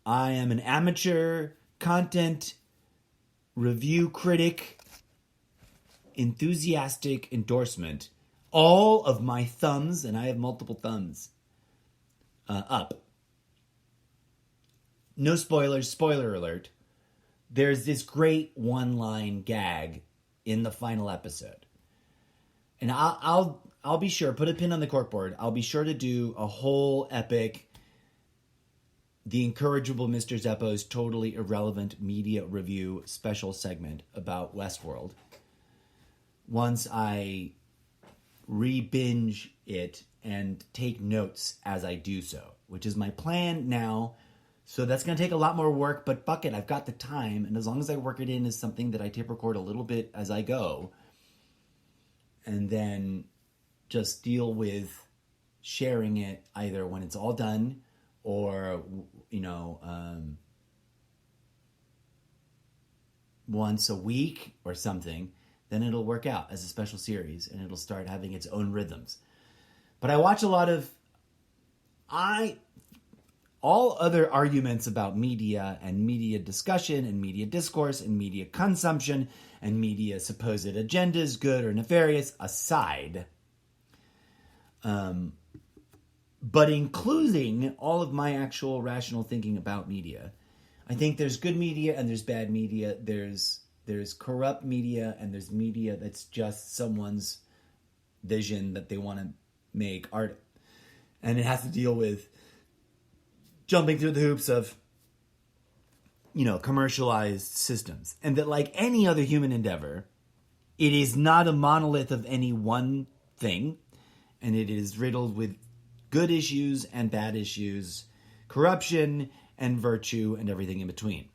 I am an amateur content review critic, enthusiastic endorsement. All of my thumbs, and I have multiple thumbs, up. No spoilers, spoiler alert. There's this great one-line gag in the final episode. And I'll be sure, put a pin on the corkboard, I'll be sure to do a whole epic The Incorrigible Mr. Zeppo's Totally Irrelevant Media Review special segment about Westworld. Once I re-binge it and take notes as I do so, which is my plan now. So that's going to take a lot more work, but fuck it, I've got the time, and as long as I work it in as something that I tape record a little bit as I go, and then just deal with sharing it either when it's all done or, once a week or something, then it'll work out as a special series, and it'll start having its own rhythms. But I watch a lot of... all other arguments about media and media discussion and media discourse and media consumption and media supposed agendas, good or nefarious, aside. But including all of my actual rational thinking about media, I think there's good media and there's bad media. There's corrupt media and there's media that's just someone's vision that they want to make art. And it has to deal with jumping through the hoops of, commercialized systems. And that, like any other human endeavor, it is not a monolith of any one thing. And it is riddled with good issues and bad issues, corruption and virtue and everything in between.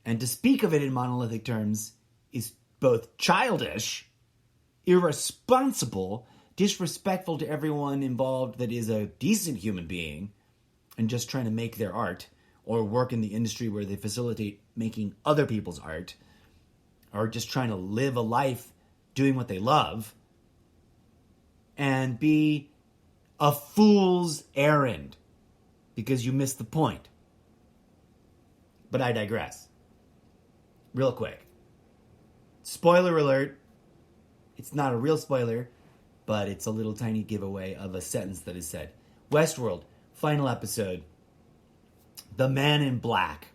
And to speak of it in monolithic terms is both childish, irresponsible, disrespectful to everyone involved that is a decent human being and just trying to make their art or work in the industry where they facilitate making other people's art or just trying to live a life doing what they love, and be a fool's errand because you missed the point. But I digress. Real quick. Spoiler alert. It's not a real spoiler, but it's a little tiny giveaway of a sentence that is said. Westworld, final episode. The Man in Black.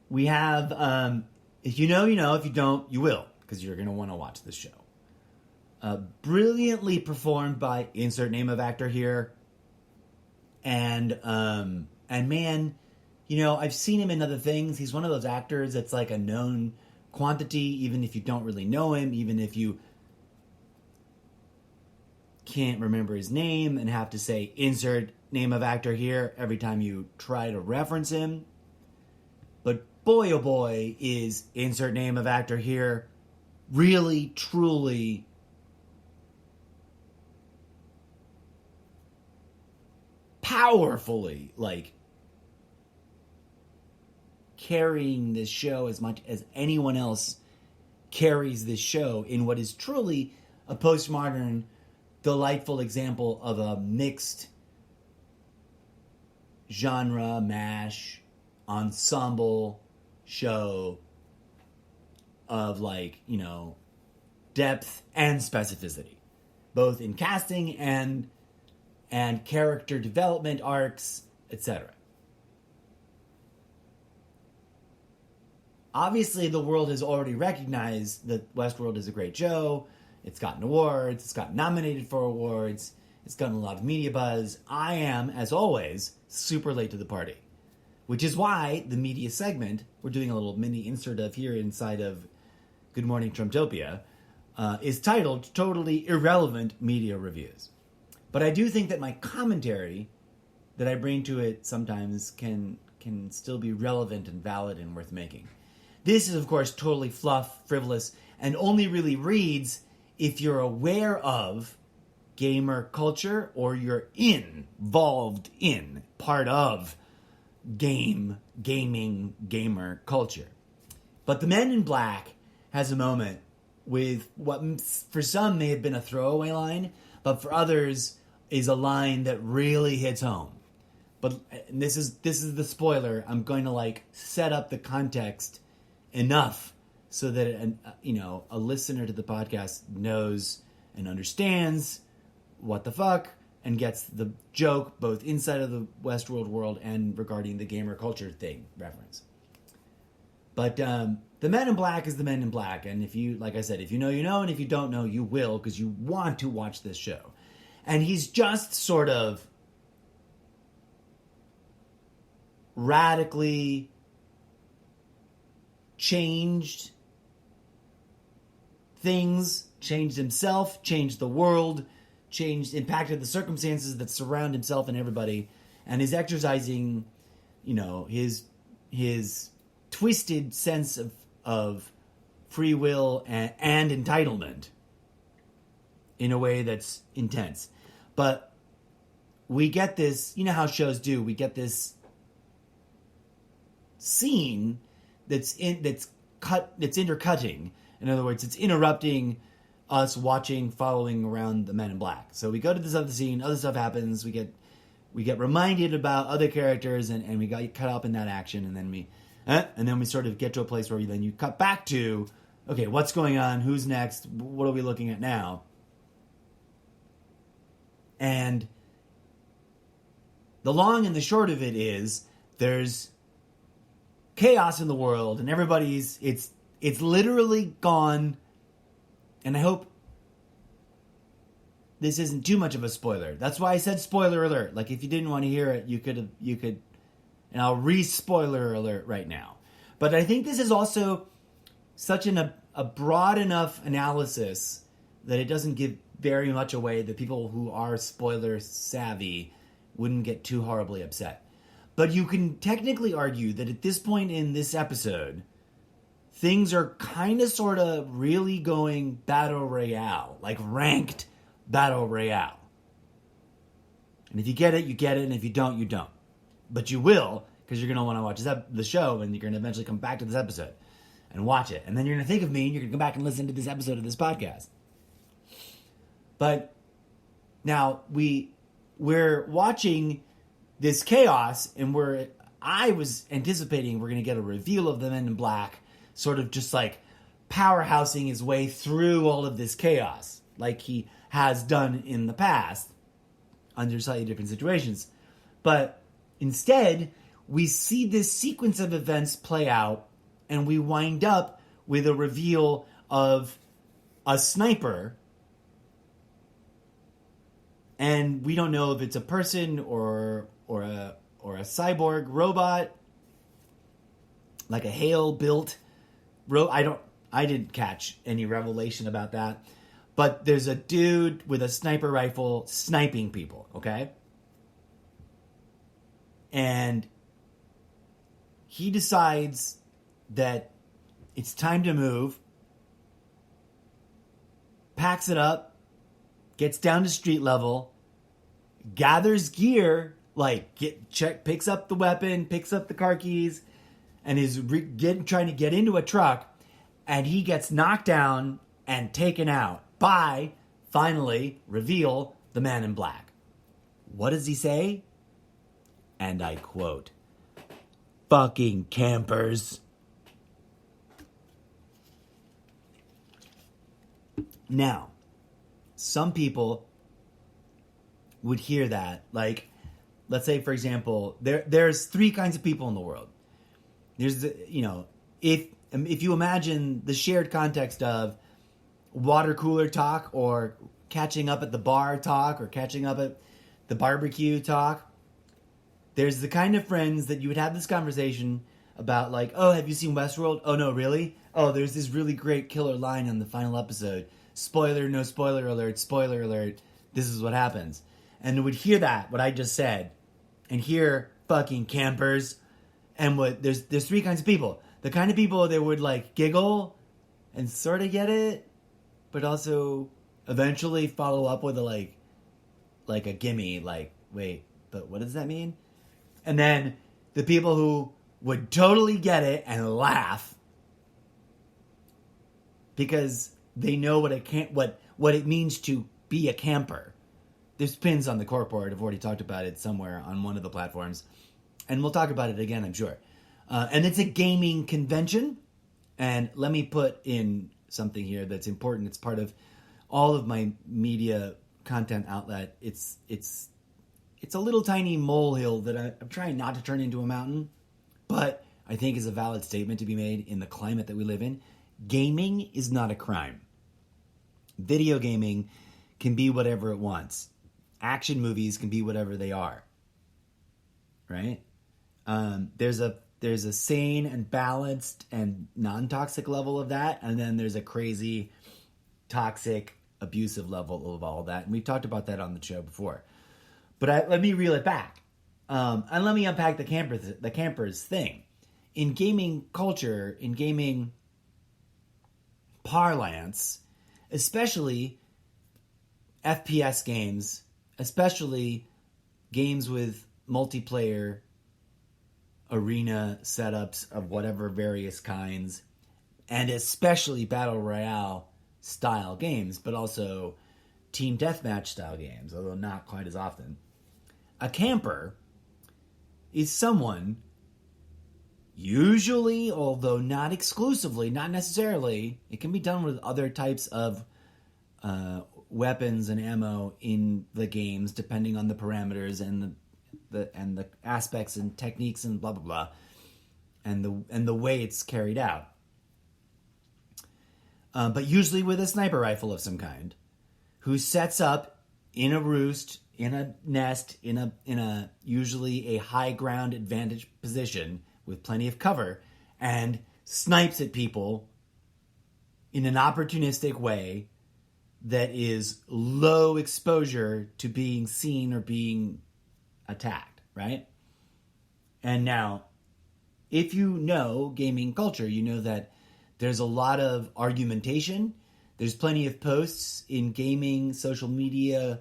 We have, if you know, you know. If you don't, you will, because you're going to want to watch this show. Brilliantly performed by insert name of actor here. And man, I've seen him in other things. He's one of those actors that's like a known quantity, even if you don't really know him, even if you can't remember his name and have to say insert name of actor here every time you try to reference him. But boy, oh boy, is insert name of actor here really, truly powerfully, carrying this show as much as anyone else carries this show in what is truly a postmodern, delightful example of a mixed genre, mash, ensemble show of depth and specificity, both in casting and character development arcs, etc. Obviously, the world has already recognized that Westworld is a great show. It's gotten awards. It's gotten nominated for awards. It's gotten a lot of media buzz. I am, as always, super late to the party, which is why the media segment, we're doing a little mini insert of here inside of Good Morning Trumptopia, is titled Totally Irrelevant Media Reviews. But I do think that my commentary that I bring to it sometimes can still be relevant and valid and worth making. This is, of course, totally fluff, frivolous, and only really reads if you're aware of gamer culture or you're involved in, part of gaming, gamer culture. But The Men in Black has a moment with what for some may have been a throwaway line, but for others is a line that really hits home. But this is the spoiler. I'm going to set up the context enough so that a listener to the podcast knows and understands what the fuck and gets the joke both inside of the Westworld world and regarding the gamer culture thing reference. But the Men in Black is the Men in Black, and if you, like I said, if you know, you know, and if you don't know, you will, because you want to watch this show. And he's just sort of radically changed things, changed himself, changed the world, impacted the circumstances that surround himself and everybody, and is exercising, his twisted sense of free will and entitlement in a way that's intense. But we get this, how shows do, we get this scene that's intercutting. In other words, it's interrupting us watching, following around the Men in Black. So we go to this other scene, other stuff happens, we get reminded about other characters, and we got caught up in that action, and then And then we sort of get to a place where then you cut back to, okay, what's going on? Who's next? What are we looking at now? And the long and the short of it is there's chaos in the world and it's literally gone. And I hope this isn't too much of a spoiler. That's why I said spoiler alert. Like, if you didn't want to hear it, you could, and I'll re-spoiler alert right now. But I think this is also such a broad enough analysis that it doesn't give very much away that people who are spoiler savvy wouldn't get too horribly upset. But you can technically argue that at this point in this episode, things are kind of sort of really going battle royale, like ranked battle royale. And if you get it, you get it, and if you don't, you don't. But you will, because you're going to want to watch the show, and you're going to eventually come back to this episode and watch it. And then you're going to think of me, and you're going to come back and listen to this episode of this podcast. But now we're watching this chaos, and I was anticipating we're going to get a reveal of the Men in Black, sort of just like powerhousing his way through all of this chaos, like he has done in the past under slightly different situations. But instead, we see this sequence of events play out, and we wind up with a reveal of a sniper. And we don't know if it's a person or a cyborg robot, like a Hale-built. I didn't catch any revelation about that. But there's a dude with a sniper rifle sniping people, okay? And he decides that it's time to move, packs it up, gets down to street level, gathers gear, picks up the weapon, picks up the car keys, and is trying to get into a truck, and he gets knocked down and taken out by, finally, reveal, the Man in Black. What does he say? And I quote, "Fucking campers." Now, some people would hear that, like, let's say, for example, there's three kinds of people in the world. There's, if you imagine the shared context of water cooler talk, or catching up at the bar talk, or catching up at the barbecue talk, there's the kind of friends that you would have this conversation about, like, oh, have you seen Westworld? Oh, no, really? Oh, there's this really great killer line on the final episode. Spoiler, no spoiler alert, spoiler alert. This is what happens. And would hear that, what I just said, and hear fucking campers. And there's three kinds of people. The kind of people that would, like, giggle and sort of get it, but also eventually follow up with a gimme, like, wait, but what does that mean? And then the people who would totally get it and laugh because they know what it means to be a camper. There's pins on the corkboard. I've already talked about it somewhere on one of the platforms, and we'll talk about it again, I'm sure. And it's a gaming convention. And let me put in something here that's important. It's part of all of my media content outlet. It's a little tiny molehill that I'm trying not to turn into a mountain, but I think is a valid statement to be made in the climate that we live in. Gaming is not a crime. Video gaming can be whatever it wants. Action movies can be whatever they are. Right? There's a sane and balanced and non-toxic level of that, and then there's a crazy, toxic, abusive level of all of that. And we've talked about that on the show before. But let me reel it back. And let me unpack the campers thing. In gaming culture, in gaming parlance, especially FPS games, especially games with multiplayer arena setups of whatever various kinds, and especially battle royale style games, but also team deathmatch style games, although not quite as often. A camper is someone Usually, although not exclusively, not necessarily, it can be done with other types of weapons and ammo in the games, depending on the parameters and the aspects and techniques and blah blah blah, and the way it's carried out. But usually with a sniper rifle of some kind, who sets up in a roost, in a nest, in a usually a high ground advantage position with plenty of cover, and snipes at people in an opportunistic way that is low exposure to being seen or being attacked, right? And now, if you know gaming culture, you know that there's a lot of argumentation. There's plenty of posts in gaming, social media,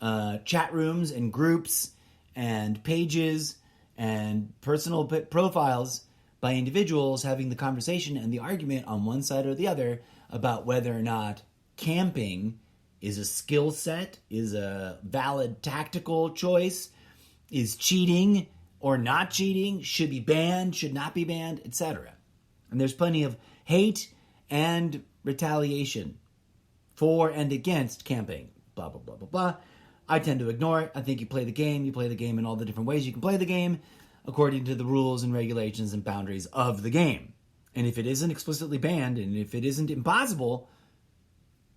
chat rooms and groups and pages and personal profiles by individuals having the conversation and the argument on one side or the other about whether or not camping is a skill set, is a valid tactical choice, is cheating or not cheating, should be banned, should not be banned, etc. And there's plenty of hate and retaliation for and against camping, blah, blah, blah, blah, blah. I tend to ignore it. I think you play the game in all the different ways you can play the game according to the rules and regulations and boundaries of the game. And if it isn't explicitly banned, and if it isn't impossible,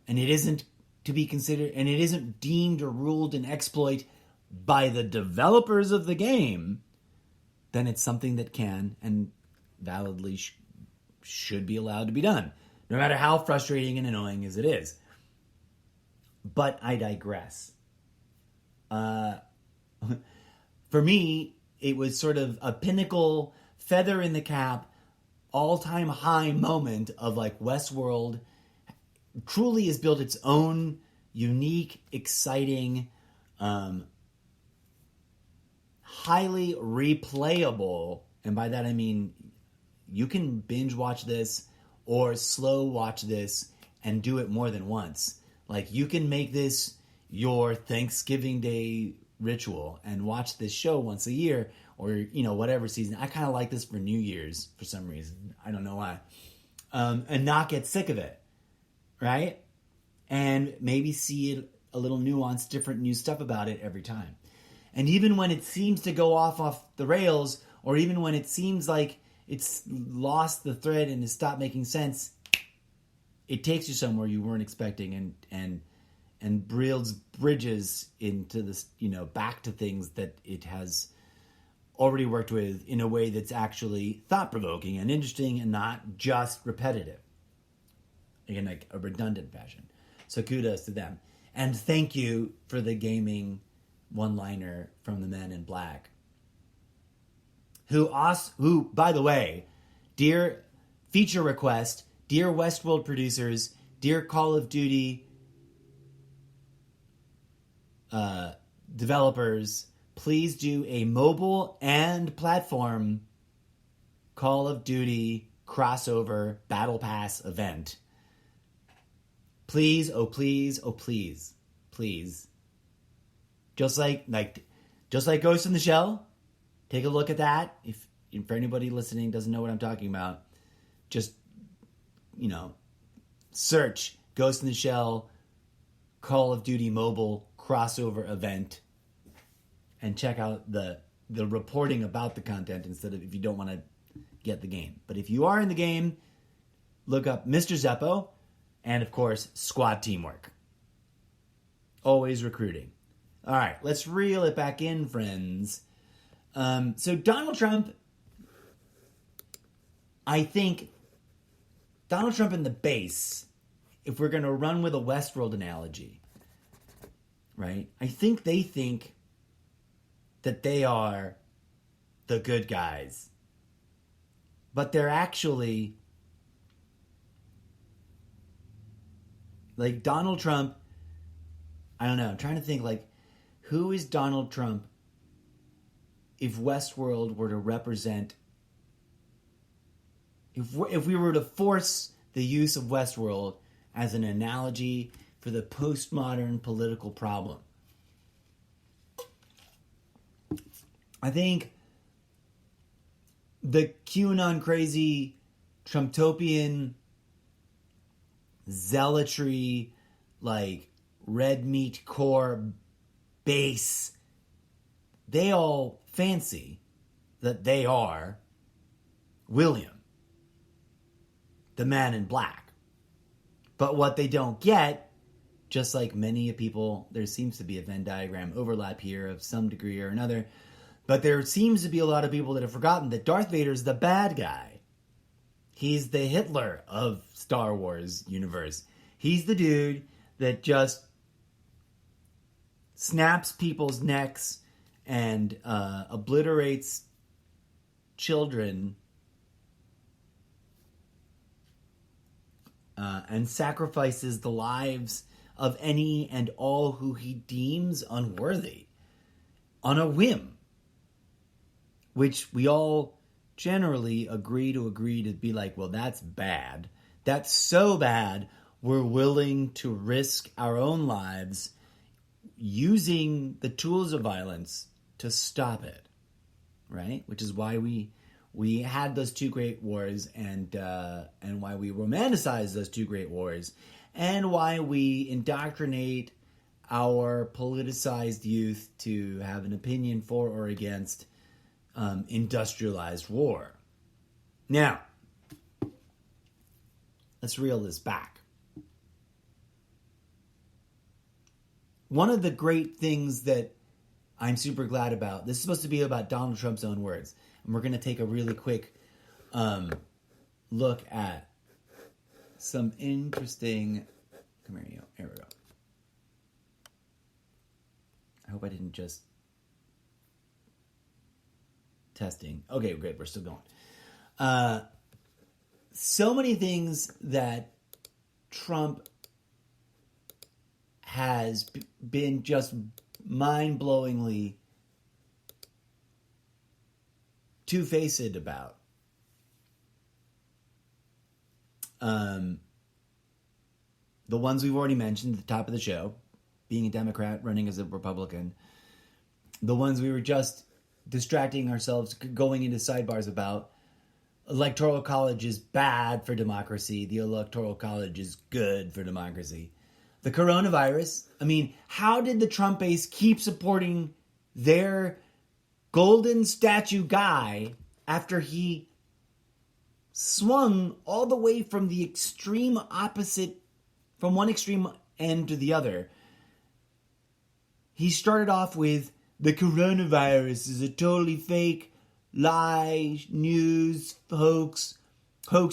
and it isn't to be considered, and it isn't deemed or ruled an exploit by the developers of the game, then it's something that can and validly should be allowed to be done, no matter how frustrating and annoying as it is. But I digress. For me, it was sort of a pinnacle, feather in the cap, all-time high moment of like Westworld truly has built its own unique, exciting, highly replayable, and by that I mean you can binge watch this or slow watch this and do it more than once. Like, you can make this your Thanksgiving Day ritual and watch this show once a year, or, you know, whatever season. I kind of like this for New Year's for some reason. I don't know why. And not get sick of it, right? And maybe see it a little nuanced, different new stuff about it every time. And even when it seems to go off the rails, or even when it seems like it's lost the thread and has stopped making sense, it takes you somewhere you weren't expecting, and builds bridges into this, you know, back to things that it has already worked with in a way that's actually thought-provoking and interesting and not just repetitive in like a redundant fashion. So kudos to them. And thank you for the gaming one-liner from the Men in Black. Who, by the way, dear feature request, dear Westworld producers, dear Call of Duty developers, please do a mobile and platform Call of Duty crossover Battle Pass event. Please, oh please, oh please, please. Just like Ghost in the Shell, take a look at that. If for anybody listening doesn't know what I'm talking about, just, you know, search Ghost in the Shell Call of Duty mobile crossover event and check out the reporting about the content instead of, if you don't want to get the game. But if you are in the game, look up Mr. Zeppo and, of course, squad teamwork. Always recruiting. All right, let's reel it back in, friends. So Donald Trump, I think Donald Trump in the base, if we're going to run with a Westworld analogy, right? I think they think that they are the good guys. But they're actually, like, Donald Trump, I don't know, I'm trying to think, like, who is Donald Trump if Westworld were to represent, if we were to force the use of Westworld as an analogy for the postmodern political problem? I think the QAnon crazy Trumptopian zealotry, like red meat core base, they all fancy that they are William, the man in black. But what they don't get, just like many people, there seems to be a Venn diagram overlap here of some degree or another, but there seems to be a lot of people that have forgotten that Darth Vader's the bad guy. He's the Hitler of Star Wars universe. He's the dude that just snaps people's necks and obliterates children and sacrifices the lives of any and all who he deems unworthy on a whim, which we all generally agree to be like, well, that's bad. That's so bad, we're willing to risk our own lives using the tools of violence to stop it, right? Which is why we had those two great wars, and why we romanticize those two great wars, and why we indoctrinate our politicized youth to have an opinion for or against industrialized war. Now, let's reel this back. One of the great things that I'm super glad about, this is supposed to be about Donald Trump's own words, and we're going to take a really quick look at some interesting, come here, here we go. I hope I didn't just testing. Okay, good. We're still going. So many things that Trump has been just mind-blowingly two-faced about. The ones we've already mentioned at the top of the show, being a Democrat, running as a Republican. The ones we were just distracting ourselves, going into sidebars about. Electoral college is bad for democracy. The electoral college is good for democracy. The coronavirus. I mean, how did the Trump base keep supporting their golden statue guy after he swung all the way from the extreme opposite, from one extreme end to the other? He started off with, the coronavirus is a totally fake lie, news, hoax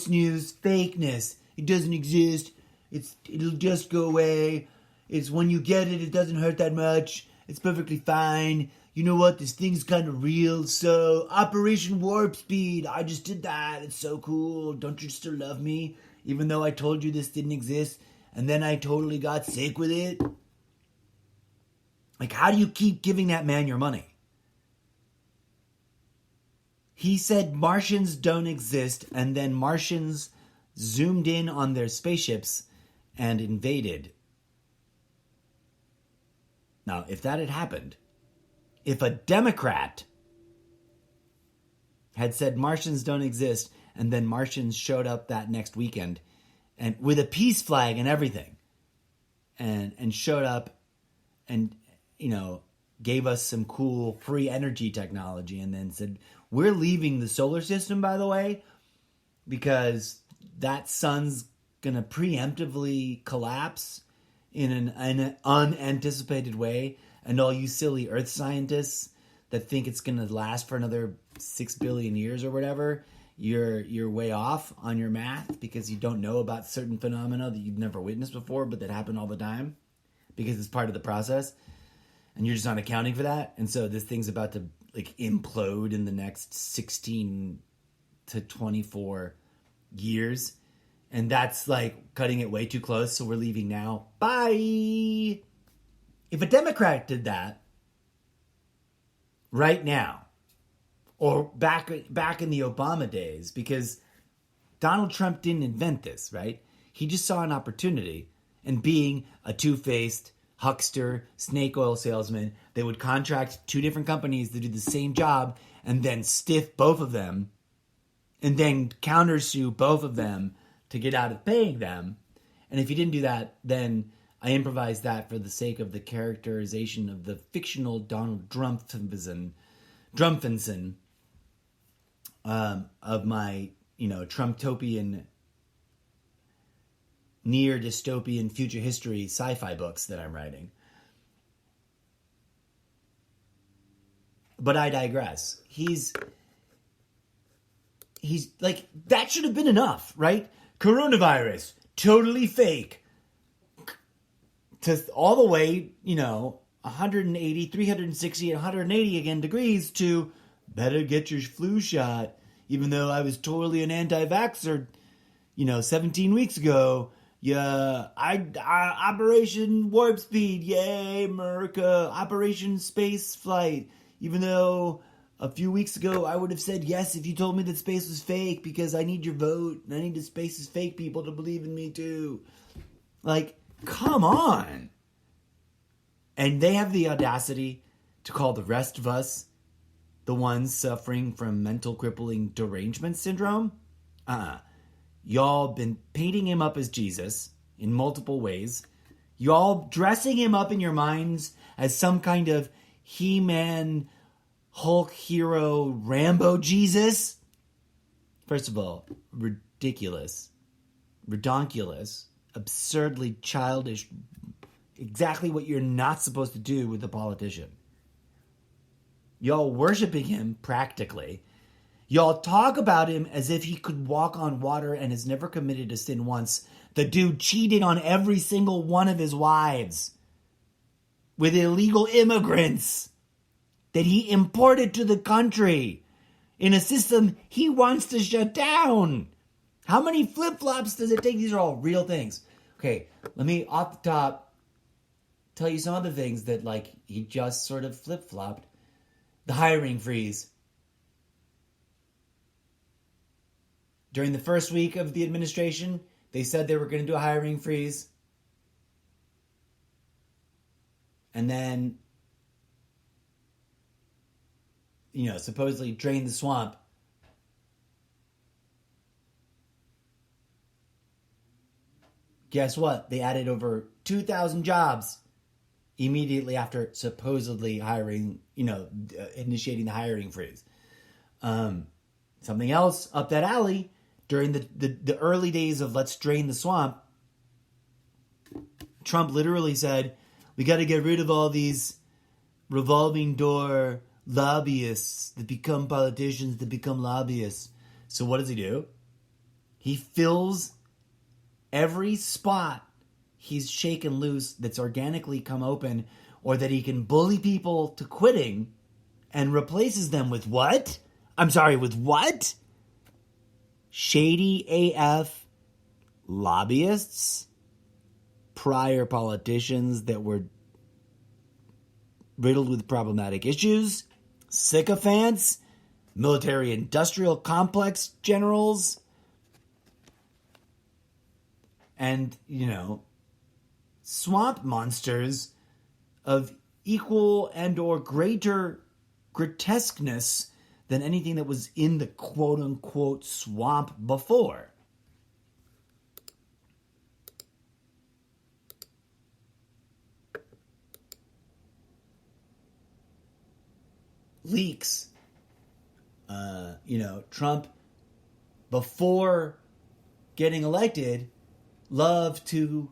news, fakeness. It doesn't exist. It'll just go away. It's when you get it, it doesn't hurt that much. It's perfectly fine. You know what? This thing's kind of real. So, Operation Warp Speed. I just did that. It's so cool. Don't you still love me? Even though I told you this didn't exist. And then I totally got sick with it. Like, how do you keep giving that man your money? He said Martians don't exist, and then Martians zoomed in on their spaceships and invaded. Now, if that had happened, if a Democrat had said Martians don't exist, and then Martians showed up that next weekend, and with a peace flag and everything, and showed up and, you know, gave us some cool free energy technology, and then said, we're leaving the solar system, by the way, because that sun's going to preemptively collapse in an unanticipated way. And all you silly Earth scientists that think it's going to last for another 6 billion years or whatever, you're way off on your math because you don't know about certain phenomena that you've never witnessed before, but that happen all the time because it's part of the process. And you're just not accounting for that. And so this thing's about to like implode in the next 16 to 24 years. And that's like cutting it way too close. So we're leaving now. Bye. If a Democrat did that right now, or back in the Obama days, because Donald Trump didn't invent this, right? He just saw an opportunity, and being a two-faced huckster, snake oil salesman, they would contract two different companies to do the same job and then stiff both of them and then countersue both of them to get out of paying them. And if he didn't do that, then I improvised that for the sake of the characterization of the fictional Donald Trumpfinson of my, Trumptopian, near dystopian future history sci-fi books that I'm writing. But I digress. He's like, that should have been enough, right? Coronavirus, totally fake. To all the way, 180, 360, 180 again degrees to better get your flu shot. Even though I was totally an anti-vaxxer, 17 weeks ago. Yeah, Operation Warp Speed, yay, America. Operation Space Flight. Even though a few weeks ago I would have said yes if you told me that space was fake because I need your vote. And I need the space is fake people to believe in me too. Like, come on. And they have the audacity to call the rest of us the ones suffering from mental crippling derangement syndrome. Y'all been painting him up as Jesus in multiple ways. Y'all dressing him up in your minds as some kind of He-Man, Hulk hero, Rambo Jesus. First of all, ridiculous, redonkulous, absurdly childish, exactly what you're not supposed to do with a politician. Y'all worshiping him practically. Y'all talk about him as if he could walk on water and has never committed a sin once. The dude cheated on every single one of his wives with illegal immigrants that he imported to the country in a system he wants to shut down. How many flip-flops does it take? These are all real things. Okay, let me, off the top, tell you some other things that, he just sort of flip-flopped. The hiring freeze. During the first week of the administration, they said they were going to do a hiring freeze. And then, supposedly drain the swamp. Guess what? They added over 2,000 jobs immediately after supposedly hiring, initiating the hiring freeze. Something else up that alley, during the early days of let's drain the swamp, Trump literally said, we got to get rid of all these revolving door lobbyists that become politicians, that become lobbyists. So what does he do? He fills every spot he's shaken loose that's organically come open, or that he can bully people to quitting, and replaces them with what? I'm sorry, with what? Shady AF lobbyists? Prior politicians that were riddled with problematic issues? Sycophants? Military-industrial complex generals? And, swamp monsters of equal and or greater grotesqueness than anything that was in the quote-unquote swamp before. Leaks. Trump, before getting elected, loved to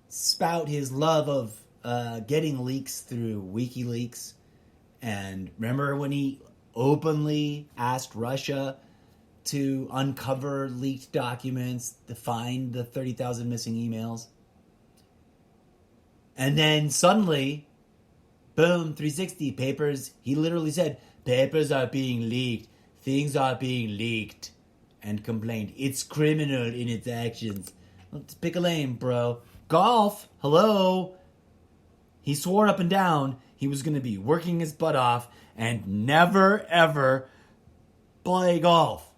spout his love of getting leaks through WikiLeaks. And remember when he openly asked Russia to uncover leaked documents, to find the 30,000 missing emails? And then suddenly, boom, 360 papers. He literally said, papers are being leaked. Things are being leaked. And complained, it's criminal in its actions. Let's pick a lane, bro. Golf, hello. He swore up and down he was going to be working his butt off and never, ever play golf.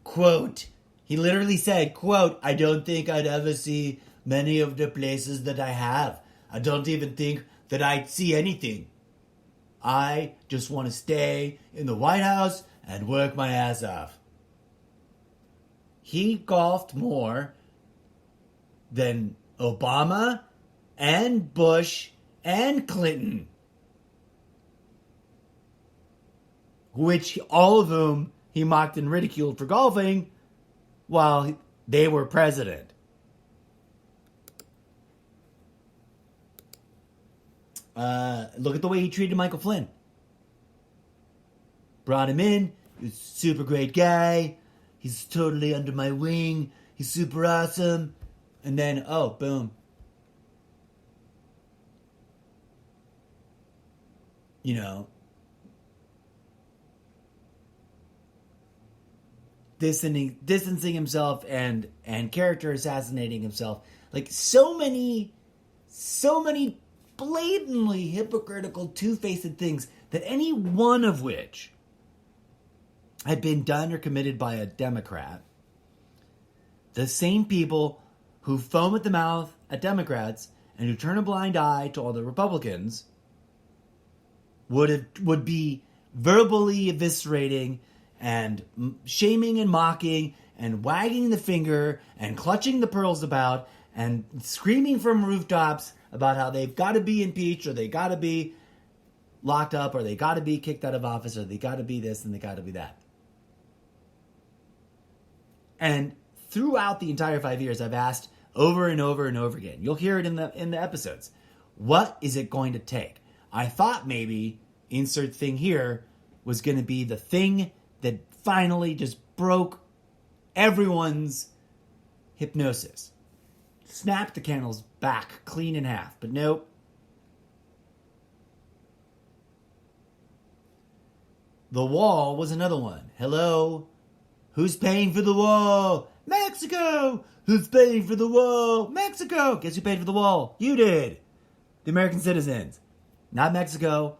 Quote, he literally said, quote, I don't think I'd ever see many of the places that I have. I don't even think that I'd see anything. I just want to stay in the White House and work my ass off. He golfed more than Obama and Bush and Clinton, which all of whom he mocked and ridiculed for golfing while they were president. Look at the way he treated Michael Flynn. Brought him in. He's a super great guy. He's totally under my wing. He's super awesome. And then, oh, boom. You know, distancing himself and character assassinating himself. Like so many blatantly hypocritical, two-faced things that any one of which had been done or committed by a Democrat. The same people who foam at the mouth at Democrats and who turn a blind eye to all the Republicans would be verbally eviscerating and shaming and mocking and wagging the finger and clutching the pearls about and screaming from rooftops about how they've got to be impeached or they got to be locked up or they got to be kicked out of office or they got to be this and they got to be that. And throughout the entire 5 years, I've asked over and over and over again. You'll hear it in the episodes. What is it going to take? I thought maybe insert thing here was going to be the thing that finally just broke everyone's hypnosis. Snapped the camel's back clean in half. But nope. The wall was another one. Hello? Who's paying for the wall? Mexico! Who's paying for the wall? Mexico! Guess who paid for the wall? You did. The American citizens. Not Mexico.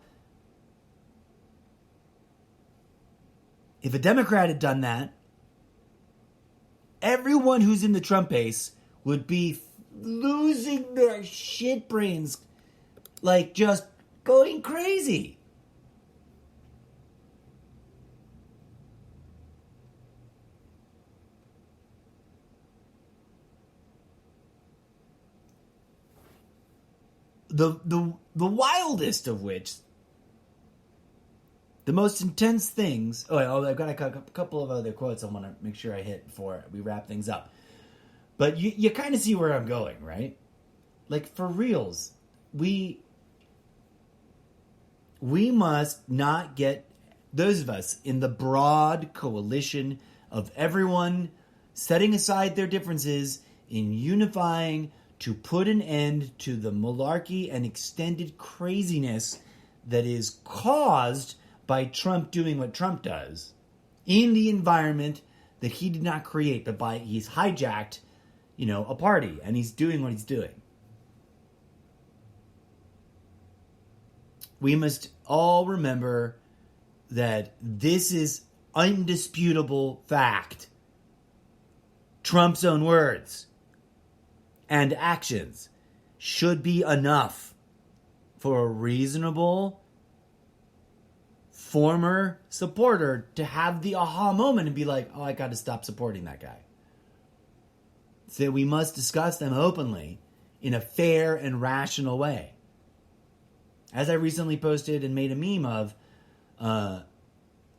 If a Democrat had done that, everyone who's in the Trump base would be losing their shit brains, like just going crazy. The wildest of which, the most intense things. Oh, I've got a couple of other quotes I want to make sure I hit before we wrap things up. But you kind of see where I'm going, right? Like, for reals, we must not get, those of us in the broad coalition of everyone setting aside their differences in unifying to put an end to the malarkey and extended craziness that is caused by Trump doing what Trump does in the environment that he did not create, but by he's hijacked, a party, and he's doing what he's doing. We must all remember that this is undisputable fact. Trump's own words and actions should be enough for a reasonable former supporter to have the aha moment and be like, oh, I got to stop supporting that guy. So we must discuss them openly in a fair and rational way. As I recently posted and made a meme of,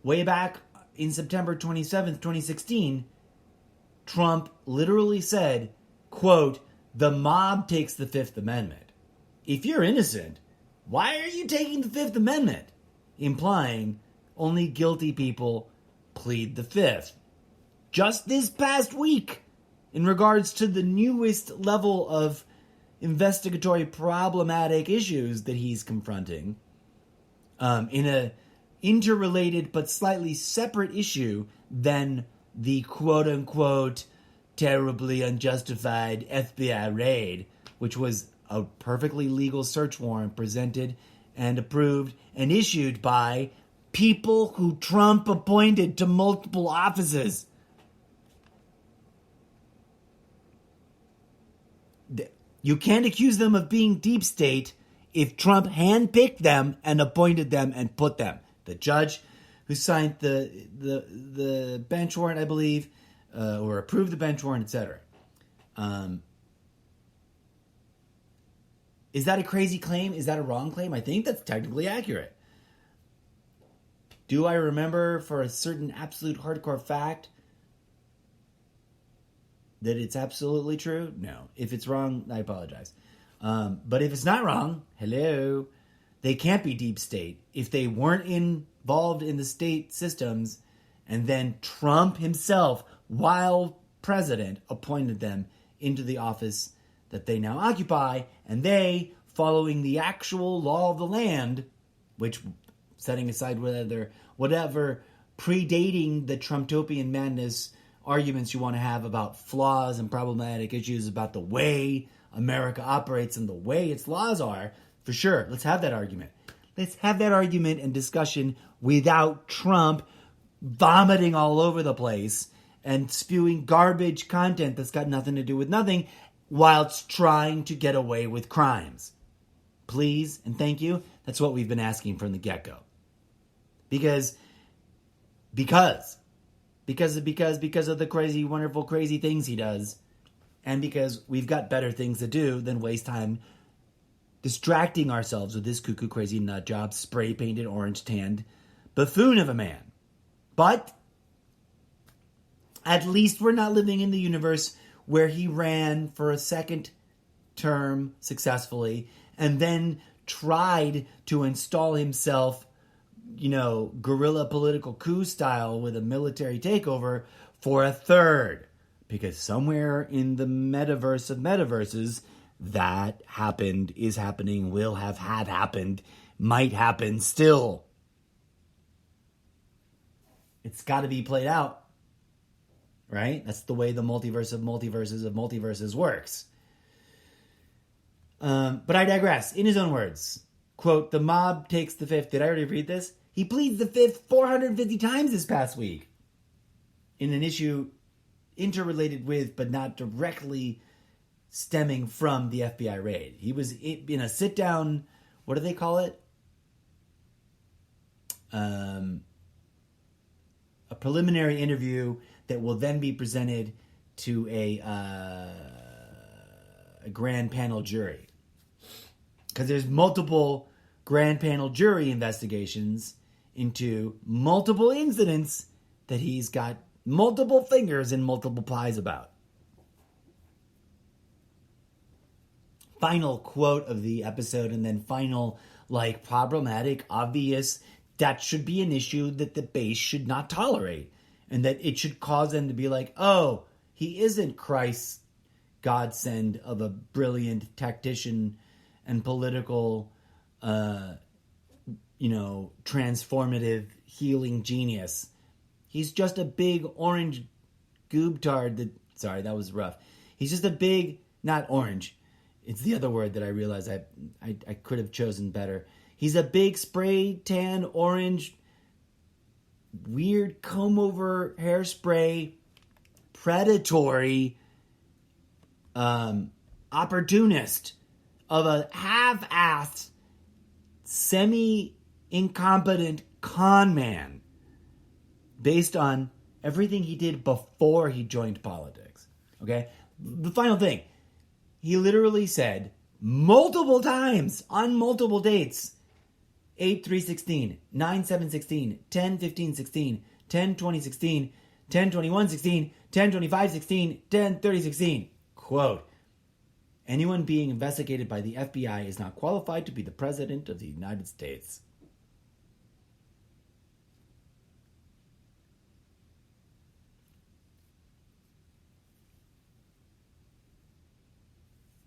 way back in September 27th, 2016, Trump literally said, quote, "The mob takes the Fifth Amendment. If you're innocent, why are you taking the Fifth Amendment?" Implying only guilty people plead the Fifth. Just this past week, in regards to the newest level of investigatory problematic issues that he's confronting, in a interrelated but slightly separate issue than the quote-unquote terribly unjustified FBI raid, which was a perfectly legal search warrant presented and approved and issued by people who Trump appointed to multiple offices. You can't accuse them of being deep state if Trump handpicked them and appointed them and put them. The judge who signed the bench warrant, I believe, or approved the bench warrant, etc. Is that a crazy claim? Is that a wrong claim? I think that's technically accurate. Do I remember for a certain absolute hardcore fact that it's absolutely true? No. If it's wrong, I apologize. But if it's not wrong, hello, they can't be deep state. If they weren't involved in the state systems and then Trump himself, while president, appointed them into the office that they now occupy, and they, following the actual law of the land, which, setting aside whatever predating the Trumptopian madness arguments you want to have about flaws and problematic issues about the way America operates and the way its laws are, for sure, let's have that argument. Let's have that argument and discussion without Trump vomiting all over the place and spewing garbage content that's got nothing to do with nothing whilst trying to get away with crimes. Please and thank you. That's what we've been asking from the get-go. Because of the crazy, wonderful, crazy things he does, and because we've got better things to do than waste time distracting ourselves with this cuckoo crazy nut job, spray-painted, orange-tanned buffoon of a man. But at least we're not living in the universe where he ran for a second term successfully and then tried to install himself, guerrilla political coup style with a military takeover for a third. Because somewhere in the metaverse of metaverses, that happened, is happening, will have had happened, might happen still. It's got to be played out. Right? That's the way the multiverse of multiverses of multiverses works. But I digress. In his own words, quote, the mob takes the fifth. Did I already read this? He pleads the fifth 450 times this past week in an issue interrelated with, but not directly stemming from the FBI raid. He was in a sit-down, what do they call it? A preliminary interview that will then be presented to a grand panel jury. Because there's multiple grand panel jury investigations into multiple incidents that he's got multiple fingers in multiple pies about. Final quote of the episode, and then final, problematic, obvious, that should be an issue that the base should not tolerate. And that it should cause them to be like, oh, he isn't Christ's godsend of a brilliant tactician and political, transformative healing genius. He's just a big orange goobtard sorry, that was rough. He's just a big, not orange. It's the other word that I realized I could have chosen better. He's a big spray tan orange, weird comb-over hairspray, predatory opportunist of a half-assed, semi-incompetent con man based on everything he did before he joined politics. Okay? The final thing, he literally said multiple times on multiple dates, 8/3/16, 9/7/16, 10/15/16, 10/20/16, 10/21/16, 10/25/16, 10/30/16. Quote, anyone being investigated by the FBI is not qualified to be the President of the United States.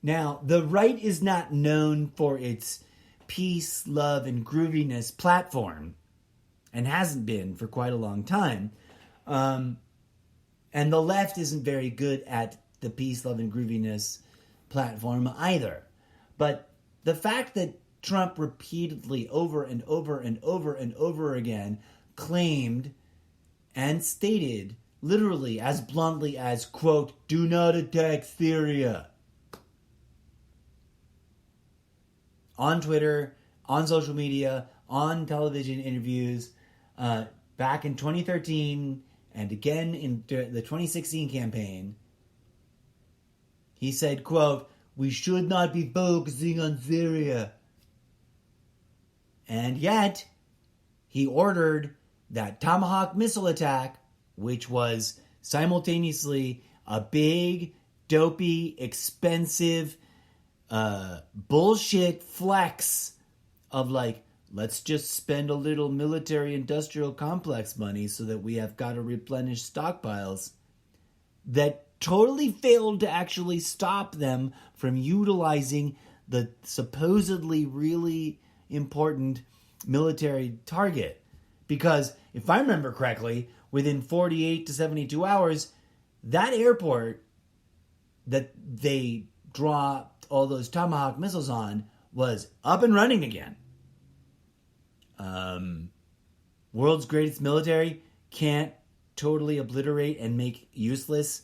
Now, the right is not known for its peace, love, and grooviness platform, and hasn't been for quite a long time. And the left isn't very good at the peace, love, and grooviness platform either. But the fact that Trump repeatedly, over and over and over and over again, claimed and stated, literally as bluntly as, quote, do not attack Syria, on Twitter, on social media, on television interviews, back in 2013 and again in the 2016 campaign, he said, quote, "We should not be focusing on Syria." And yet, he ordered that Tomahawk missile attack, which was simultaneously a big, dopey, expensive, bullshit flex of like, let's just spend a little military-industrial complex money so that we have got to replenish stockpiles, that totally failed to actually stop them from utilizing the supposedly really important military target. Because if I remember correctly, within 48 to 72 hours, that airport that they dropped all those Tomahawk missiles on was up and running again. World's greatest military can't totally obliterate and make useless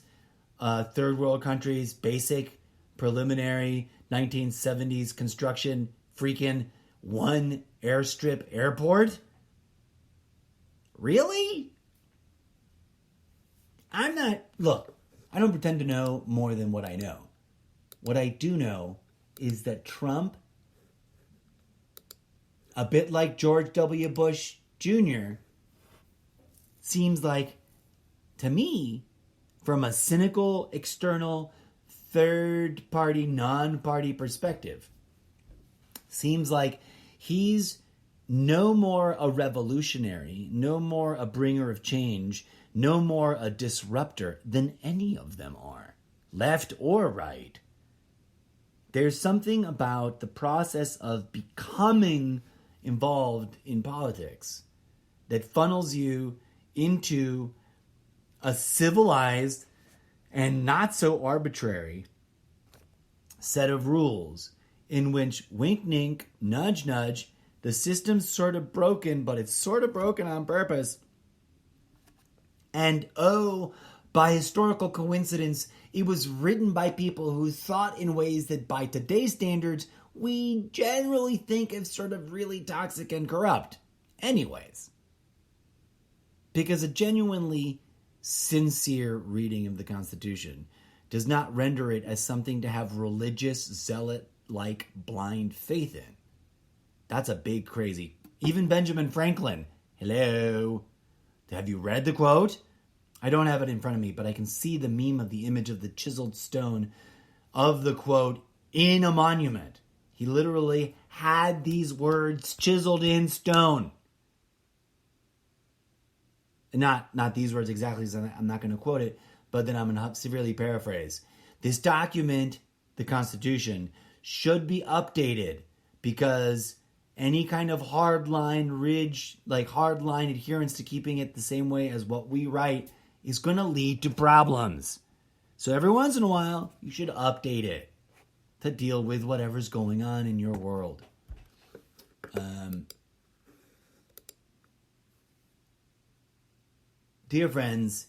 third world countries' basic, preliminary 1970s construction freaking one airstrip airport? Really? Look, I don't pretend to know more than what I know. What I do know is that Trump, a bit like George W. Bush Jr., seems like, to me, from a cynical, external, third-party, non-party perspective, seems like he's no more a revolutionary, no more a bringer of change, no more a disruptor than any of them are, left or right. There's something about the process of becoming involved in politics that funnels you into a civilized and not so arbitrary set of rules in which, wink, nink, nudge, nudge, the system's sort of broken, but it's sort of broken on purpose. And oh, by historical coincidence, it was written by people who thought in ways that by today's standards, we generally think of sort of really toxic and corrupt. Anyways, because a genuinely sincere reading of the Constitution does not render it as something to have religious, zealot-like blind faith in. That's a big crazy. Even Benjamin Franklin. Hello. Have you read the quote? I don't have it in front of me, but I can see the meme of the image of the chiseled stone of the quote in a monument. He literally had these words chiseled in stone. Not these words exactly, so I'm not going to quote it, but then I'm going to severely paraphrase. This document, the Constitution, should be updated because any kind of hardline adherence to keeping it the same way as what we write is going to lead to problems. So every once in a while, you should update it to deal with whatever's going on in your world. Dear friends,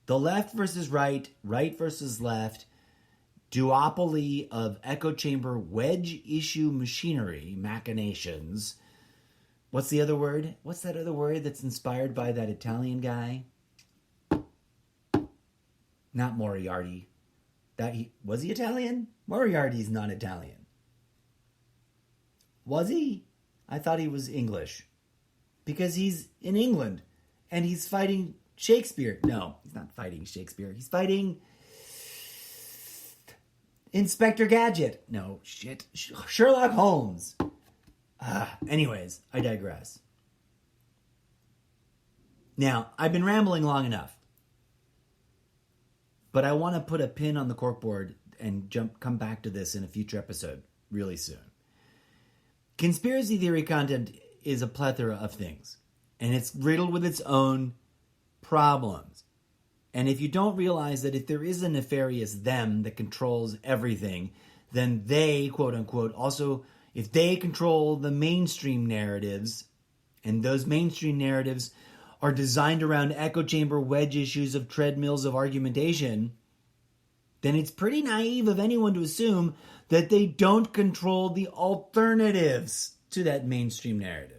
the left versus right, right versus left, duopoly of echo chamber wedge issue machinery, machinations. What's the other word? What's that other word that's inspired by that Italian guy? Not Moriarty. Was he Italian? Moriarty's not Italian. Was he? I thought he was English. Because he's in England. And he's fighting Shakespeare. No, he's not fighting Shakespeare. He's fighting Inspector Gadget. No, shit. Sherlock Holmes. Anyways, I digress. Now, I've been rambling long enough. But I want to put a pin on the corkboard and come back to this in a future episode really soon. Conspiracy theory content is a plethora of things. And it's riddled with its own problems. And if you don't realize that if there is a nefarious them that controls everything, then they, quote unquote, also, if they control the mainstream narratives, and those mainstream narratives are designed around echo chamber wedge issues of treadmills of argumentation, then it's pretty naive of anyone to assume that they don't control the alternatives to that mainstream narrative.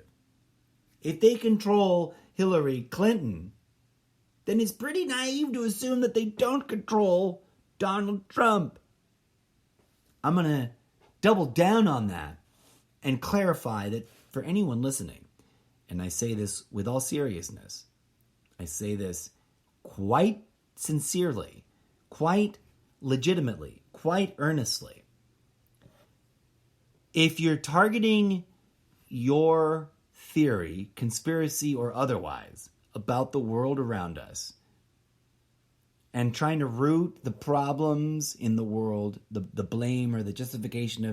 If they control Hillary Clinton, then it's pretty naive to assume that they don't control Donald Trump. I'm going to double down on that and clarify that for anyone listening, and I say this with all seriousness, I say this quite sincerely, quite legitimately, quite earnestly. If you're targeting your theory, conspiracy or otherwise, about the world around us and trying to root the problems in the world, the blame or the justification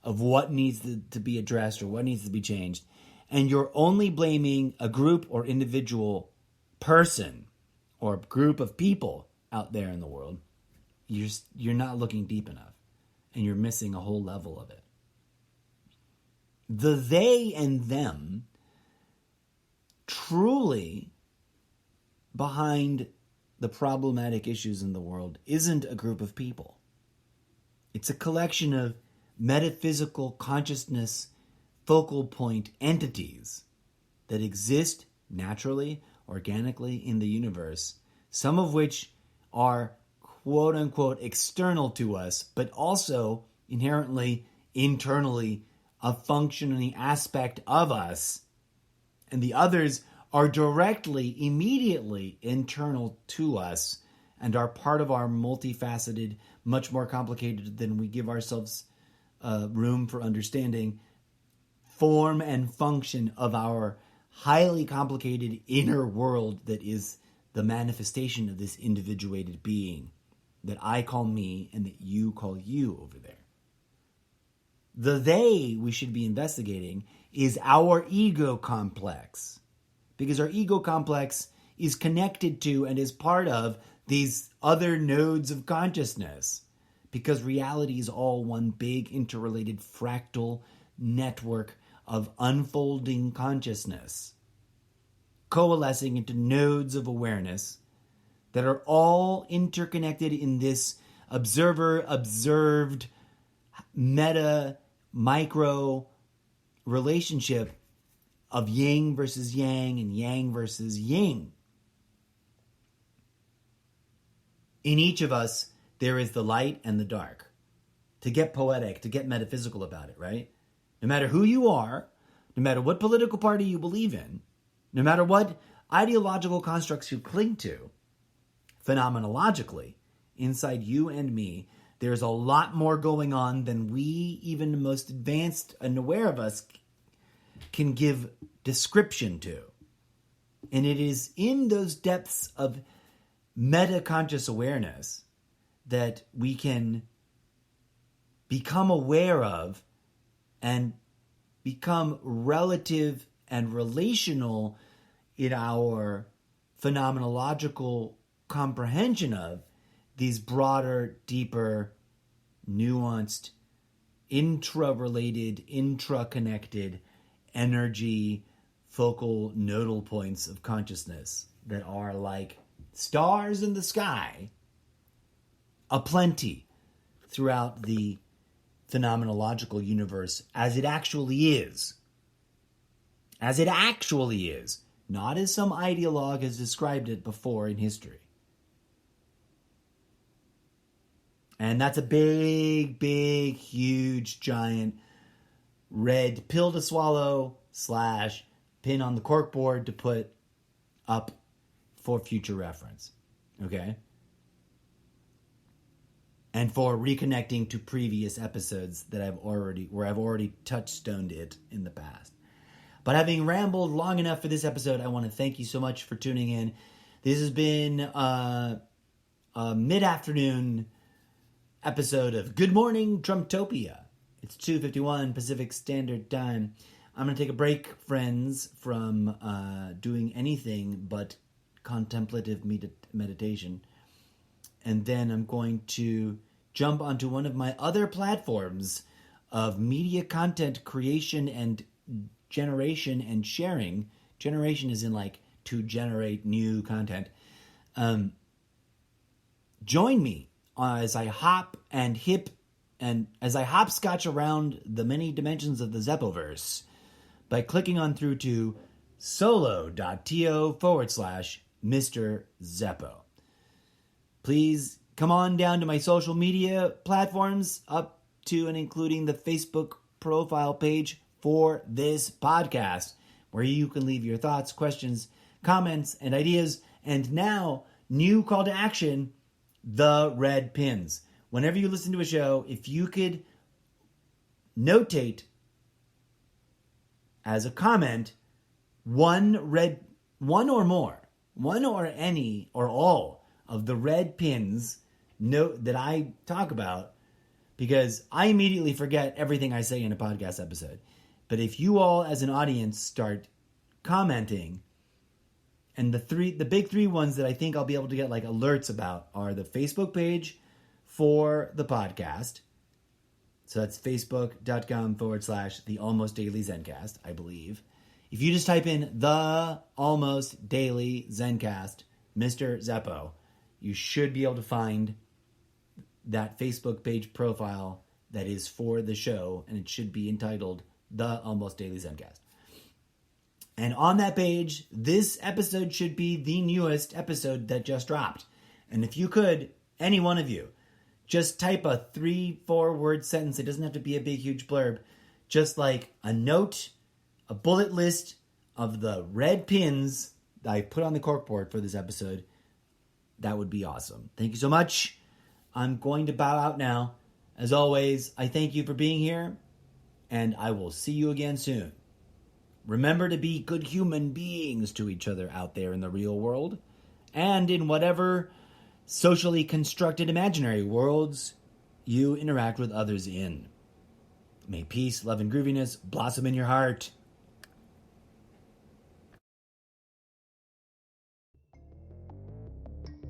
of what needs to be addressed or what needs to be changed, and you're only blaming a group or individual person or group of people out there in the world, you're not looking deep enough, and you're missing a whole level of it. The they and them truly behind the problematic issues in the world isn't a group of people. It's a collection of metaphysical consciousness focal point entities that exist naturally, organically in the universe, some of which are quote-unquote external to us, but also inherently, internally, a functioning aspect of us, and the others are directly, immediately internal to us and are part of our multifaceted, much more complicated than we give ourselves room for understanding, form and function of our highly complicated inner world that is the manifestation of this individuated being that I call me and that you call you over there. The they we should be investigating is our ego complex, because our ego complex is connected to and is part of these other nodes of consciousness, because reality is all one big interrelated fractal network of unfolding consciousness, coalescing into nodes of awareness that are all interconnected in this observer-observed meta micro relationship of yin versus yang and yang versus yin. In each of us, there is the light and the dark. To get poetic, to get metaphysical about it, right? No matter who you are, no matter what political party you believe in, no matter what ideological constructs you cling to, phenomenologically, inside you and me, there's a lot more going on than we, even the most advanced and aware of us, can give description to. And it is in those depths of meta-conscious awareness that we can become aware of and become relative and relational in our phenomenological comprehension of these broader, deeper, nuanced, intra-related, intra-connected energy focal nodal points of consciousness that are like stars in the sky, aplenty throughout the phenomenological universe as it actually is. As it actually is. Not as some ideologue has described it before in history. And that's a big, big, huge, giant red pill to swallow / pin on the corkboard to put up for future reference. Okay? And for reconnecting to previous episodes that I've already touchstoned it in the past. But having rambled long enough for this episode, I want to thank you so much for tuning in. This has been a mid-afternoon episode of Good Morning Trumptopia. It's 2:51 Pacific Standard Time. I'm going to take a break, friends, from doing anything but contemplative meditation. And then I'm going to jump onto one of my other platforms of media content creation and generation and sharing. Generation is in like to generate new content. Join me as I hop and hip and as I hopscotch around the many dimensions of the Zeppoverse by clicking on through to solo.to/Mr. Zeppo. Please come on down to my social media platforms, up to and including the Facebook profile page for this podcast, where you can leave your thoughts, questions, comments, and ideas. And now, new call to action, the red pins. Whenever you listen to a show, if you could notate as a comment one or any or all of the red pins that I talk about, because I immediately forget everything I say in a podcast episode. But if you all as an audience start commenting, and the big three ones that I think I'll be able to get like alerts about are the Facebook page for the podcast. So that's facebook.com/the Almost Daily ZenCast, I believe. If you just type in the Almost Daily ZenCast, Mr. Zeppo, you should be able to find that Facebook page profile that is for the show, and it should be entitled The Almost Daily ZenCast. And on that page, this episode should be the newest episode that just dropped. And if you could, any one of you, just type a 3-4 word sentence. It doesn't have to be a big, huge blurb. Just like a note, a bullet list of the red pins that I put on the corkboard for this episode. That would be awesome. Thank you so much. I'm going to bow out now. As always, I thank you for being here, and I will see you again soon. Remember to be good human beings to each other out there in the real world, and in whatever socially constructed imaginary worlds you interact with others in. May peace, love, and grooviness blossom in your heart.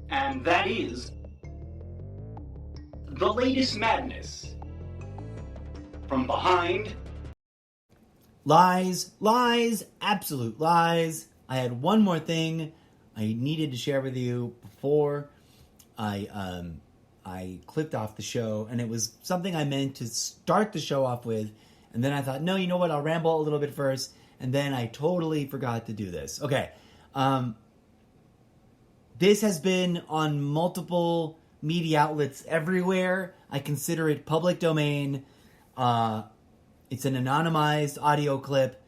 And that is the latest madness from behind Lies, absolute lies. I had one more thing I needed to share with you before I clicked off the show, and it was something I meant to start the show off with, and then I thought, no, you know what, I'll ramble a little bit first, and then I totally forgot to do this. Okay, this has been on multiple media outlets everywhere. I consider it public domain. It's an anonymized audio clip,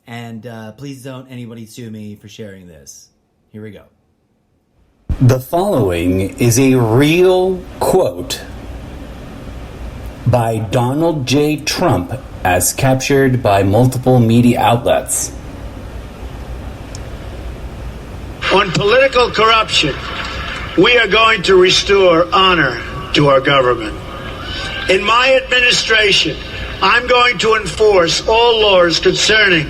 and please don't anybody sue me for sharing this. Here we go. The following is a real quote by Donald J. Trump as captured by multiple media outlets. On political corruption, we are going to restore honor to our government. In my administration, I'm going to enforce all laws concerning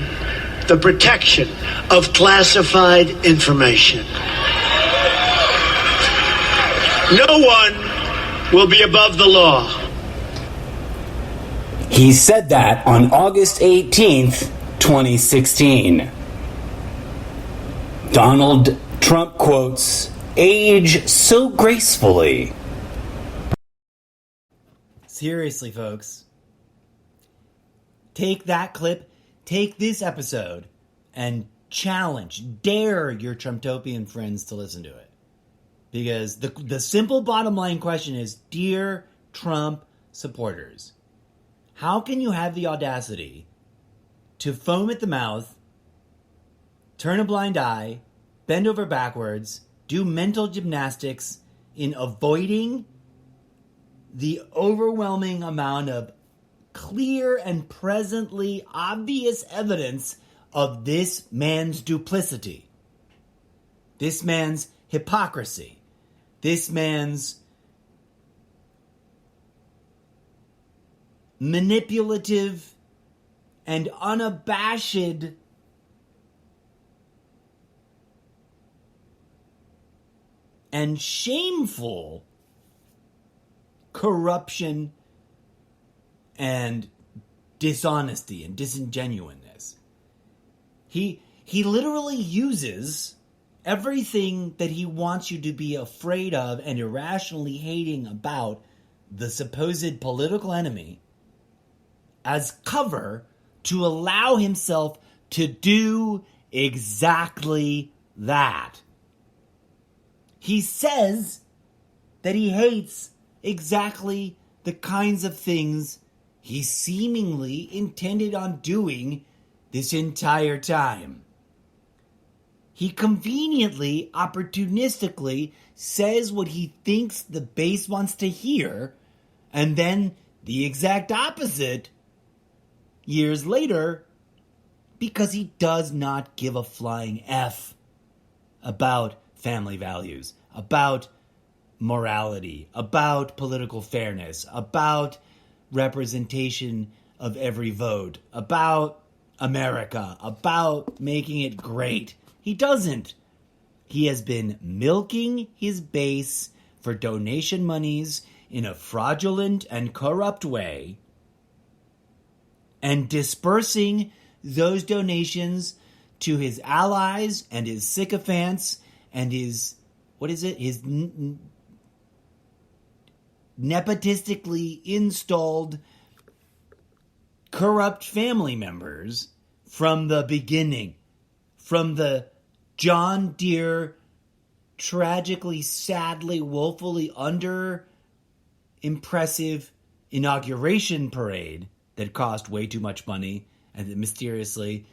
the protection of classified information. No one will be above the law. He said that on August 18th, 2016. Donald Trump quotes age so gracefully. Seriously, folks. Take that clip, take this episode, and dare your Trumptopian friends to listen to it. Because the simple bottom line question is, dear Trump supporters, how can you have the audacity to foam at the mouth, turn a blind eye, bend over backwards, do mental gymnastics in avoiding the overwhelming amount of clear and presently obvious evidence of this man's duplicity, this man's hypocrisy, this man's manipulative and unabashed and shameful corruption and dishonesty and disingenuousness. He literally uses everything that he wants you to be afraid of and irrationally hating about the supposed political enemy as cover to allow himself to do exactly that. He says that he hates exactly the kinds of things he seemingly intended on doing this entire time. He conveniently, opportunistically says what he thinks the base wants to hear, and then the exact opposite years later, because he does not give a flying F about family values, about morality, about political fairness, about representation of every vote, about America, about making it great. He doesn't. He has been milking his base for donation monies in a fraudulent and corrupt way and dispersing those donations to his allies and his sycophants and his, his nepotistically installed corrupt family members from the beginning, from the John Deere tragically, sadly, woefully under-impressive inauguration parade that cost way too much money and that mysteriously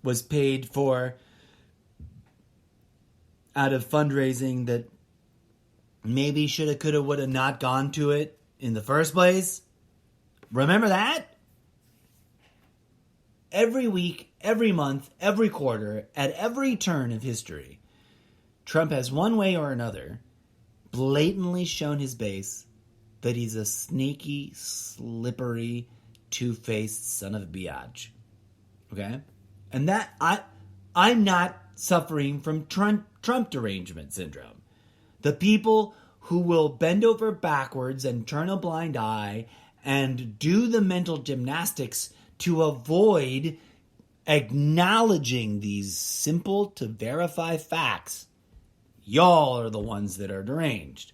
was paid for out of fundraising that maybe shoulda, coulda, woulda not gone to it in the first place. Remember that? Every week, every month, every quarter, at every turn of history, Trump has one way or another blatantly shown his base that he's a sneaky, slippery, two-faced son of a biatch. Okay? And that, I'm not suffering from Trump derangement syndrome. The people who will bend over backwards and turn a blind eye and do the mental gymnastics to avoid acknowledging these simple to verify facts, y'all are the ones that are deranged.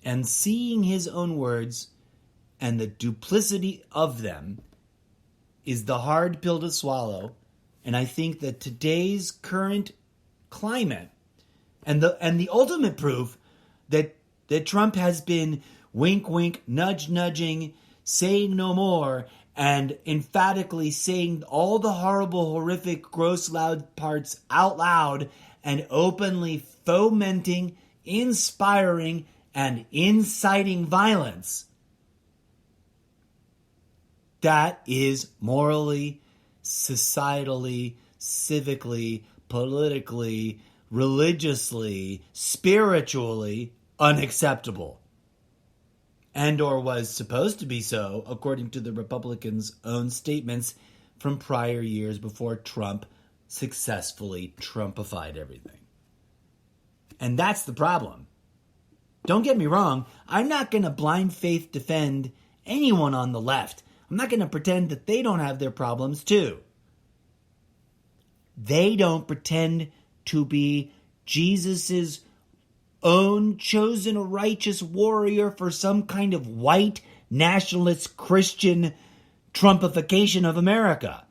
And seeing his own words and the duplicity of them is the hard pill to swallow. And I think that today's current climate and the ultimate proof that Trump has been wink, wink, nudge, nudging, saying no more, and emphatically saying all the horrible, horrific, gross, loud parts out loud and openly fomenting, inspiring, and inciting violence. That is morally, societally, civically, politically, religiously, spiritually unacceptable. And or was supposed to be so, according to the Republicans' own statements from prior years before Trump successfully Trumpified everything. And that's the problem. Don't get me wrong, I'm not going to blind faith defend anyone on the left. I'm not going to pretend that they don't have their problems too. They don't pretend to be Jesus's own chosen righteous warrior for some kind of white nationalist Christian Trumpification of America.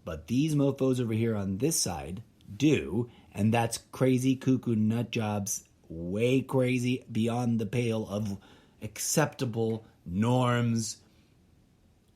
But these mofos over here on this side do, and that's crazy, cuckoo, nut jobs, way crazy, beyond the pale of acceptable norms.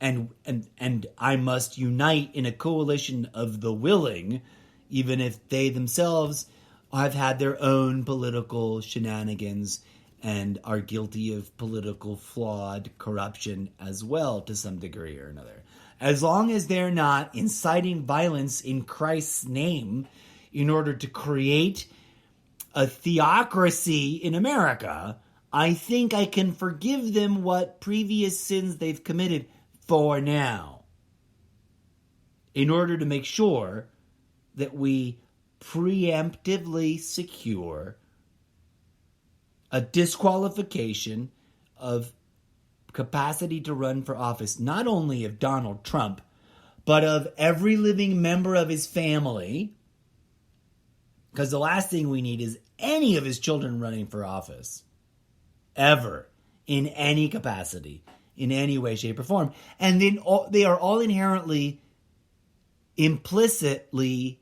And I must unite in a coalition of the willing, even if they themselves have had their own political shenanigans and are guilty of political flawed corruption as well to some degree or another. As long as they're not inciting violence in Christ's name in order to create a theocracy in America, I think I can forgive them what previous sins they've committed for now, in order to make sure that we preemptively secure a disqualification of capacity to run for office, not only of Donald Trump, but of every living member of his family. Because the last thing we need is any of his children running for office, ever, in any capacity, in any way, shape, or form. And then they are all inherently implicitly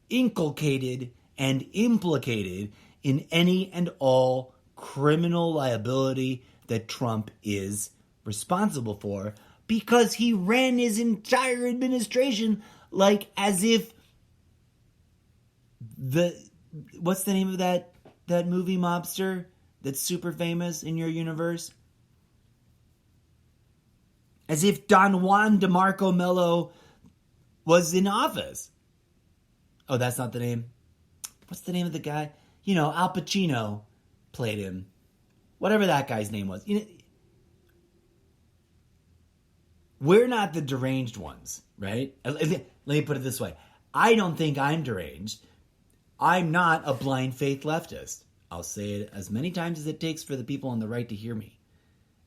inculcated and implicated in any and all criminal liability that Trump is responsible for, because he ran his entire administration like as if what's the name of that movie mobster that's super famous in your universe? As if Don Juan DeMarco Mello was in office. Oh, that's not the name. What's the name of the guy? You know, Al Pacino played him. Whatever that guy's name was. You know, we're not the deranged ones, right? Let me put it this way. I don't think I'm deranged. I'm not a blind faith leftist. I'll say it as many times as it takes for the people on the right to hear me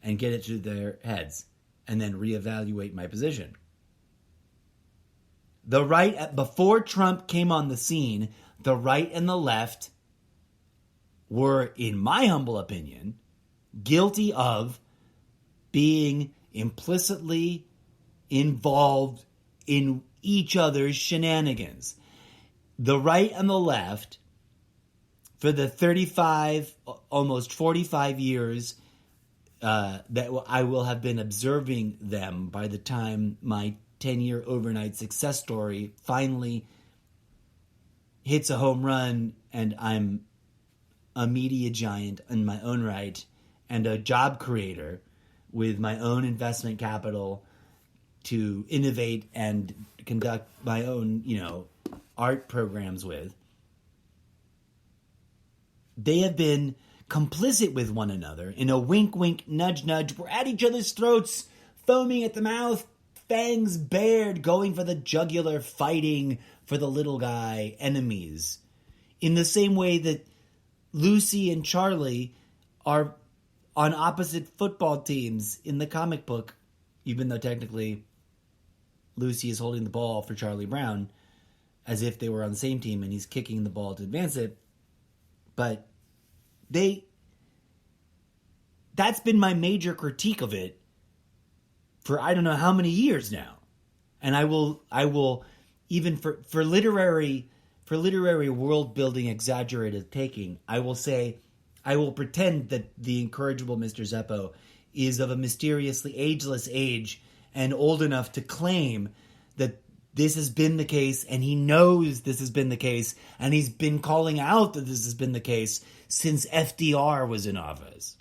and get it to their heads and then reevaluate my position. The right, before Trump came on the scene, the right and the left were, in my humble opinion, guilty of being implicitly involved in each other's shenanigans. The right and the left, for the 35, almost 45 years that I will have been observing them by the time my 10-year overnight success story finally hits a home run and I'm a media giant in my own right and a job creator with my own investment capital to innovate and conduct my own, art programs with. They have been complicit with one another in a wink, wink, nudge, nudge. We're at each other's throats, foaming at the mouth, fangs bared, going for the jugular, fighting for the little guy, enemies. In the same way that Lucy and Charlie are on opposite football teams in the comic book, even though technically Lucy is holding the ball for Charlie Brown as if they were on the same team and he's kicking the ball to advance it. But that's been my major critique of it for I don't know how many years now. And I will even for literary world building exaggerated taking, I will pretend that the incorrigible Mr. Zeppo is of a mysteriously ageless age and old enough to claim that this has been the case, and he knows this has been the case, and he's been calling out that this has been the case since FDR was in office.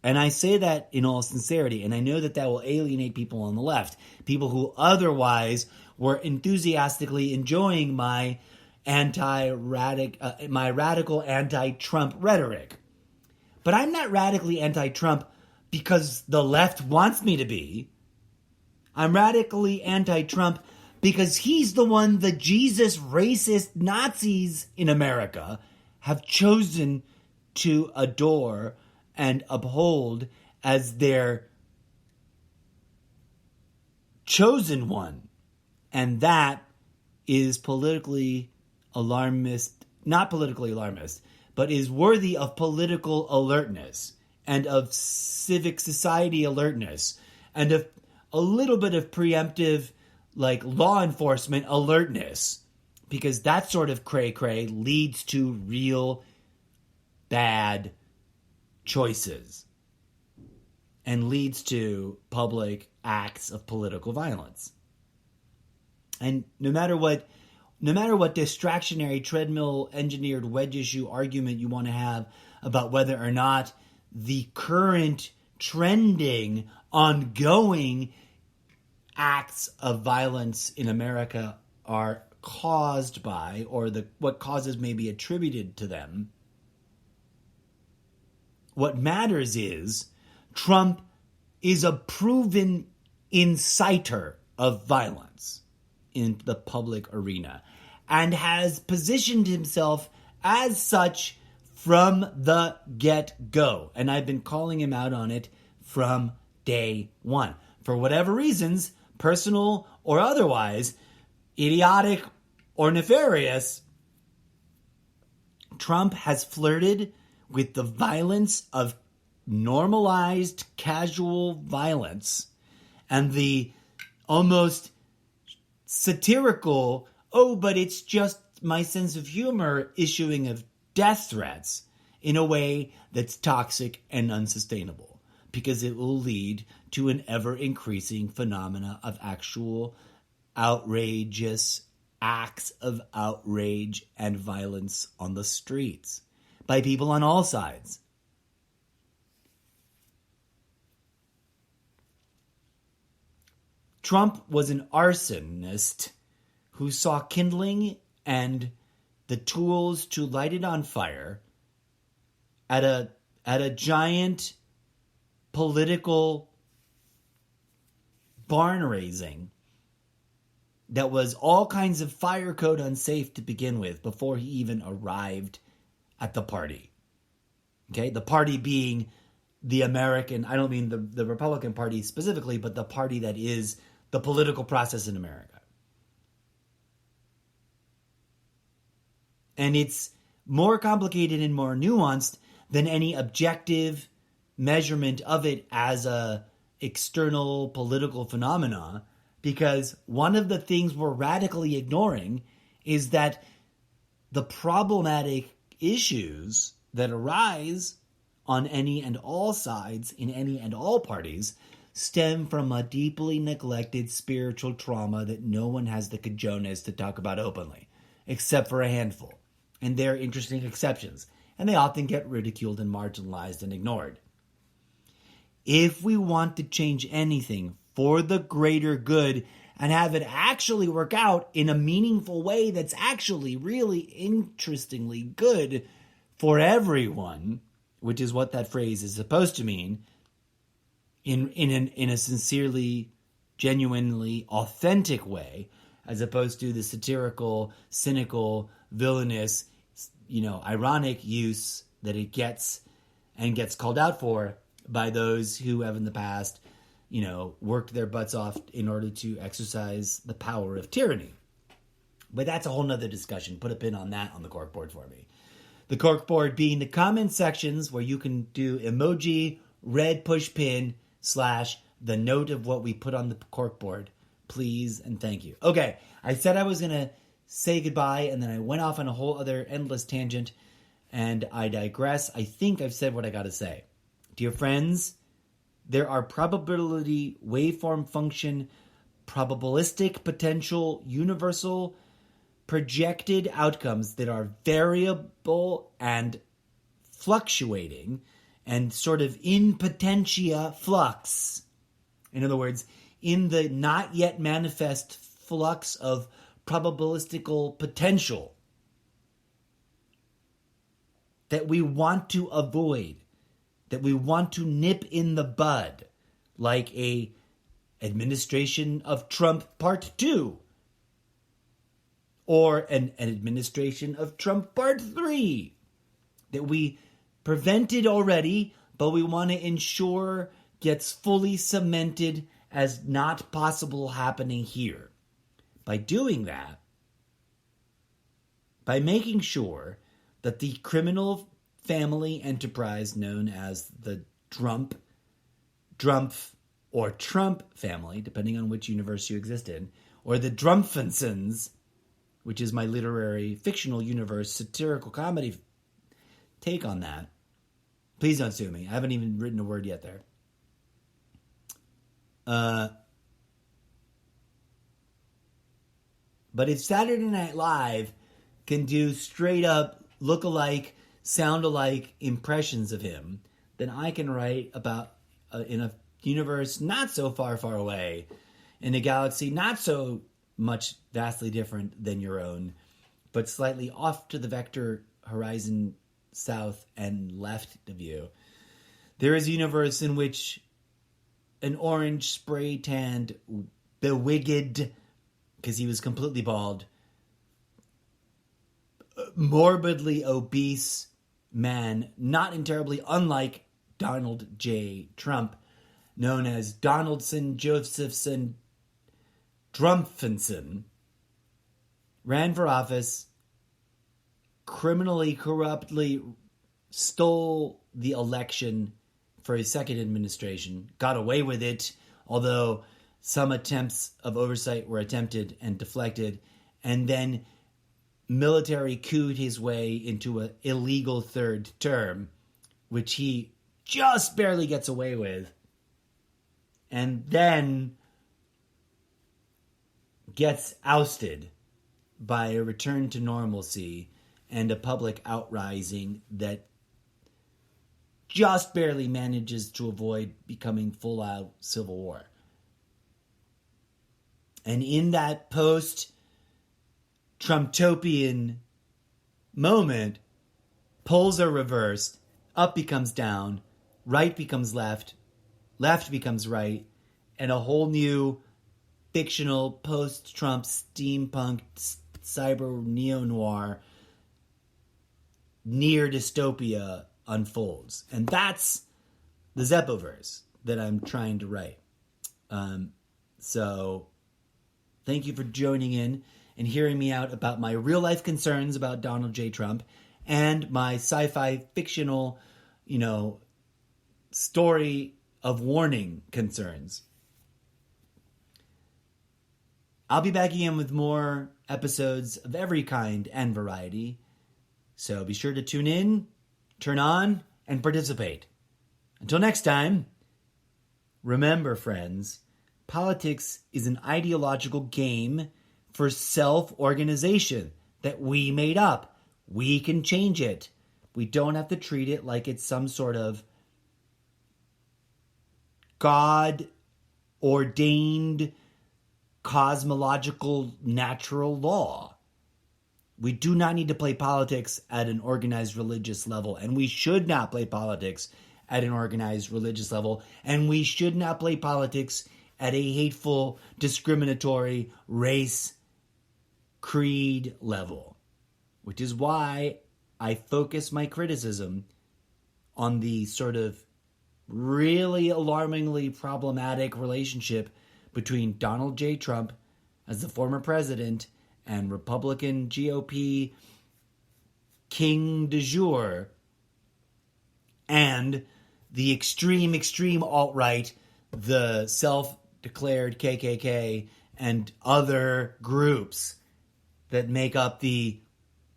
And I say that in all sincerity, and I know that will alienate people on the left, people who otherwise were enthusiastically enjoying my radical anti-Trump rhetoric. But I'm not radically anti-Trump because the left wants me to be. I'm radically anti-Trump because he's the one the Jesus racist Nazis in America have chosen to adore and uphold as their chosen one. And that is politically alarmist, not politically alarmist, but is worthy of political alertness and of civic society alertness and of a little bit of preemptive, like law enforcement alertness, because that sort of cray-cray leads to real bad choices and leads to public acts of political violence. And no matter what distractionary treadmill engineered wedge issue argument you want to have about whether or not the current trending ongoing acts of violence in America are caused by, or what causes may be attributed to them, what matters is Trump is a proven inciter of violence in the public arena and has positioned himself as such from the get-go. And I've been calling him out on it from day one. For whatever reasons, personal or otherwise, idiotic or nefarious, Trump has flirted with the violence of normalized casual violence and the almost satirical, oh, but it's just my sense of humor issuing of death threats in a way that's toxic and unsustainable, because it will lead to an ever-increasing phenomena of actual outrageous acts of outrage and violence on the streets by people on all sides. Trump was an arsonist who saw kindling and the tools to light it on fire at a giant political barn raising that was all kinds of fire code unsafe to begin with before he even arrived at the party. Okay, the party being the American, I don't mean the Republican Party specifically, but the party that is the political process in America. And it's more complicated and more nuanced than any objective measurement of it as a external political phenomena, because one of the things we're radically ignoring is that the problematic issues that arise on any and all sides in any and all parties stem from a deeply neglected spiritual trauma that no one has the cojones to talk about openly, except for a handful. And they're interesting exceptions, and they often get ridiculed and marginalized and ignored. If we want to change anything for the greater good and have it actually work out in a meaningful way that's actually really interestingly good for everyone, which is what that phrase is supposed to mean, in a sincerely, genuinely authentic way, as opposed to the satirical, cynical, villainous, ironic use that it gets and gets called out for by those who have in the past, worked their butts off in order to exercise the power of tyranny. But that's a whole nother discussion. Put a pin on that on the corkboard for me. The corkboard being the comment sections where you can do emoji, red push pin, / the note of what we put on the corkboard. Please and thank you. Okay, I said I was going to say goodbye, and then I went off on a whole other endless tangent, and I digress. I think I've said what I got to say. Dear friends, there are probability, waveform function, probabilistic potential, universal, projected outcomes that are variable and fluctuating and sort of in potentia flux. In other words, in the not yet manifest flux of probabilistical potential that we want to avoid, that we want to nip in the bud, like a administration of Trump Part 2, or an administration of Trump Part 3, that we prevented already, but we want to ensure gets fully cemented as not possible happening here. By doing that, by making sure that the criminal family enterprise known as the Drumpf, or Trump family, depending on which universe you exist in, or the Drumpfensons, which is my literary fictional universe satirical comedy take on that. Please don't sue me. I haven't even written a word yet there. But if Saturday Night Live can do straight up look-alike, sound-alike impressions of him, then I can write about in a universe not so far, far away, in a galaxy not so much vastly different than your own, but slightly off to the vector horizon south and left of you. There is a universe in which an orange spray-tanned, bewigged, because he was completely bald, morbidly obese man, not terribly unlike Donald J. Trump, known as Donaldson Josephson Drumpfenson, ran for office, criminally, corruptly stole the election for his second administration, got away with it, although some attempts of oversight were attempted and deflected, and then military couped his way into an illegal third term, which he just barely gets away with, and then gets ousted by a return to normalcy and a public outrising that just barely manages to avoid becoming full-out civil war. And in that post-Trumptopian moment, poles are reversed, up becomes down, right becomes left becomes right, and a whole new fictional post-Trump steampunk cyber neo-noir near dystopia unfolds. And that's the Zeppoverse that I'm trying to write. So thank you for joining in and hearing me out about my real-life concerns about Donald J. Trump and my sci-fi fictional, story of warning concerns. I'll be back again with more episodes of every kind and variety. So be sure to tune in, turn on, and participate. Until next time, remember, friends, politics is an ideological game for self-organization that we made up. We can change it. We don't have to treat it like it's some sort of God-ordained cosmological natural law. We do not need to play politics at an organized religious level, and we should not play politics at an organized religious level, and we should not play politics at a hateful, discriminatory race, creed level, which is why I focus my criticism on the sort of really alarmingly problematic relationship between Donald J. Trump as the former president and Republican GOP king du jour and the extreme alt-right, the self-declared KKK and other groups that make up the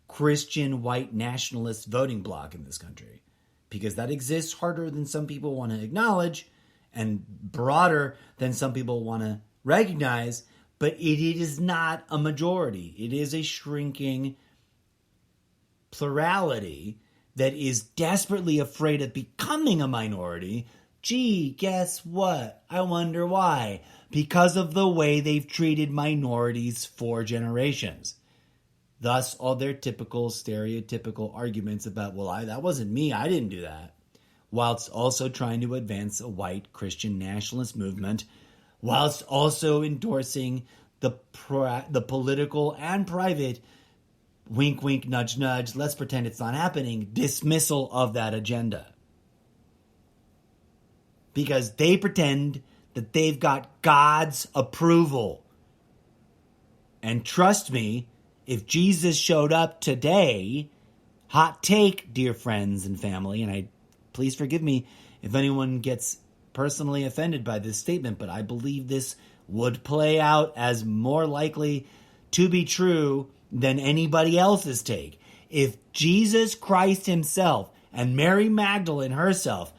Christian white nationalist voting bloc in this country. Because that exists harder than some people want to acknowledge and broader than some people want to recognize, but it is not a majority. It is a shrinking plurality that is desperately afraid of becoming a minority. Gee, guess what? I wonder why. Because of the way they've treated minorities for generations. Thus, all their typical, stereotypical arguments about, well, that wasn't me, I didn't do that. Whilst also trying to advance a white Christian nationalist movement, whilst also endorsing the political and private, wink, wink, nudge, nudge, let's pretend it's not happening, dismissal of that agenda. Because they pretend that they've got God's approval. And trust me, if Jesus showed up today, hot take, dear friends and family, and please forgive me if anyone gets personally offended by this statement, but I believe this would play out as more likely to be true than anybody else's take. If Jesus Christ himself and Mary Magdalene herself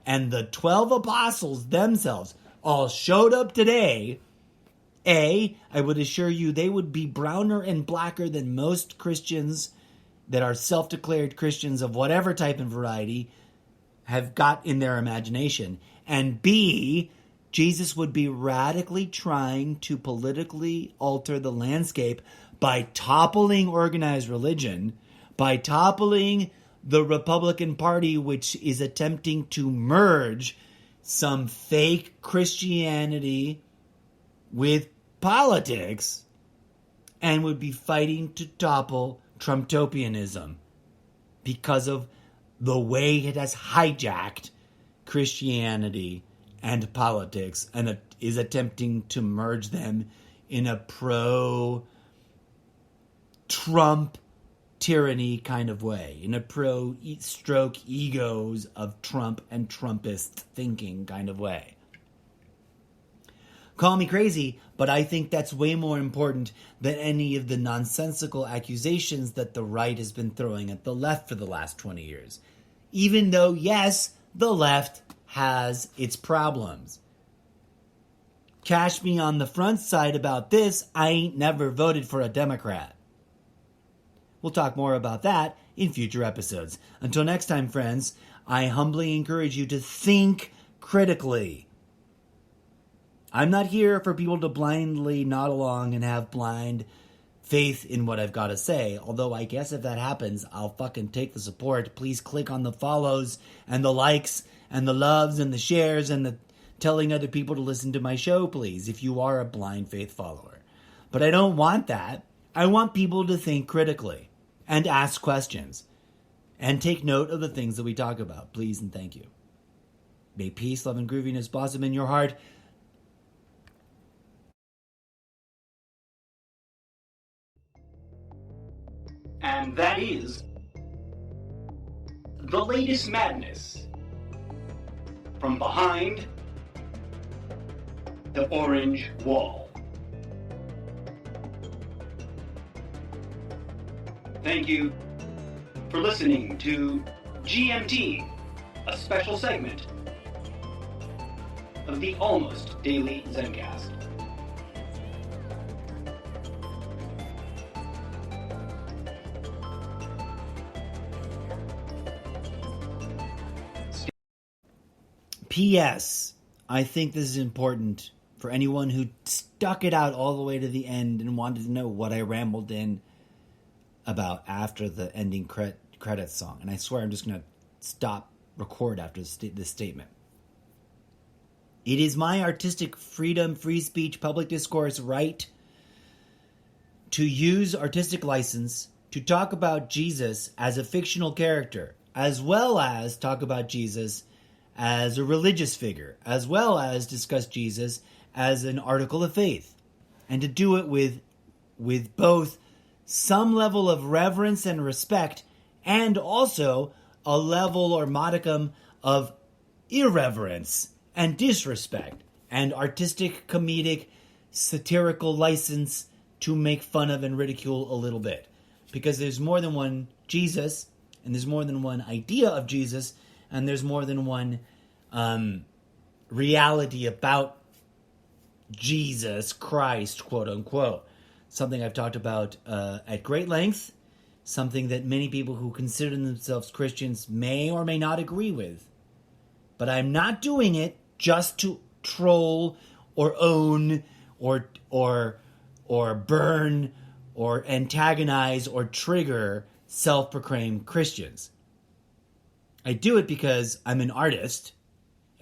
and the 12 apostles themselves all showed up today, I would assure you they would be browner and blacker than most Christians that are self-declared Christians of whatever type and variety have got in their imagination. And B, Jesus would be radically trying to politically alter the landscape by toppling organized religion, by toppling the Republican Party, which is attempting to merge some fake Christianity with politics, and would be fighting to topple Trumptopianism because of the way it has hijacked Christianity and politics and is attempting to merge them in a pro-Trump tyranny kind of way, in a pro-stroke egos of Trump and Trumpist thinking kind of way. Call me crazy, but I think that's way more important than any of the nonsensical accusations that the right has been throwing at the left for the last 20 years. Even though, yes, the left has its problems. Cash me on the front side about this, I ain't never voted for a Democrat. We'll talk more about that in future episodes. Until next time, friends, I humbly encourage you to think critically. I'm not here for people to blindly nod along and have blind faith in what I've got to say. Although I guess if that happens, I'll fucking take the support. Please click on the follows and the likes and the loves and the shares and the telling other people to listen to my show, please, if you are a blind faith follower. But I don't want that. I want people to think critically and ask questions and take note of the things that we talk about. Please and thank you. May peace, love, and grooviness blossom in your heart. And that is the latest madness from behind the orange wall. Thank you for listening to GMT, a special segment of the Almost Daily ZenCast. P.S. I think this is important for anyone who stuck it out all the way to the end and wanted to know what I rambled in about after the ending credits song. And I swear I'm just going to stop record after this statement. It is my artistic freedom, free speech, public discourse right to use artistic license to talk about Jesus as a fictional character, as well as talk about Jesus as a religious figure, as well as discuss Jesus as an article of faith, and to do it with both some level of reverence and respect and also a level or modicum of irreverence and disrespect and artistic, comedic, satirical license to make fun of and ridicule a little bit. Because there's more than one Jesus, and there's more than one idea of Jesus, and there's more than one reality about Jesus Christ, quote unquote. Something I've talked about at great length, something that many people who consider themselves Christians may or may not agree with. But I'm not doing it just to troll or own or burn or antagonize or trigger self-proclaimed Christians. I do it because I'm an artist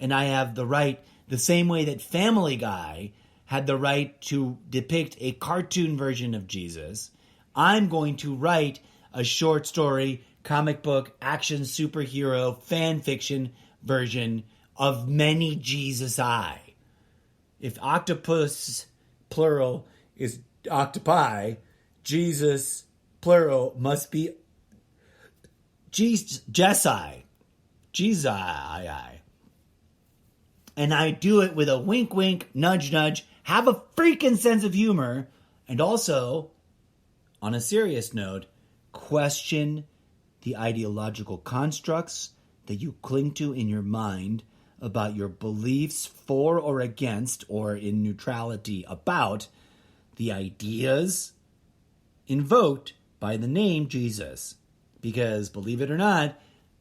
and I have the right, the same way that Family Guy had the right to depict a cartoon version of Jesus. I'm going to write a short story, comic book, action superhero, fan fiction version of many Jesus-I. If octopus, plural, is octopi, Jesus, plural, must be Jesi. Jesus. And I do it with a wink, wink, nudge, nudge, have a freaking sense of humor, and also, on a serious note, question the ideological constructs that you cling to in your mind about your beliefs for or against, or in neutrality about, the ideas invoked by the name Jesus. Because, believe it or not,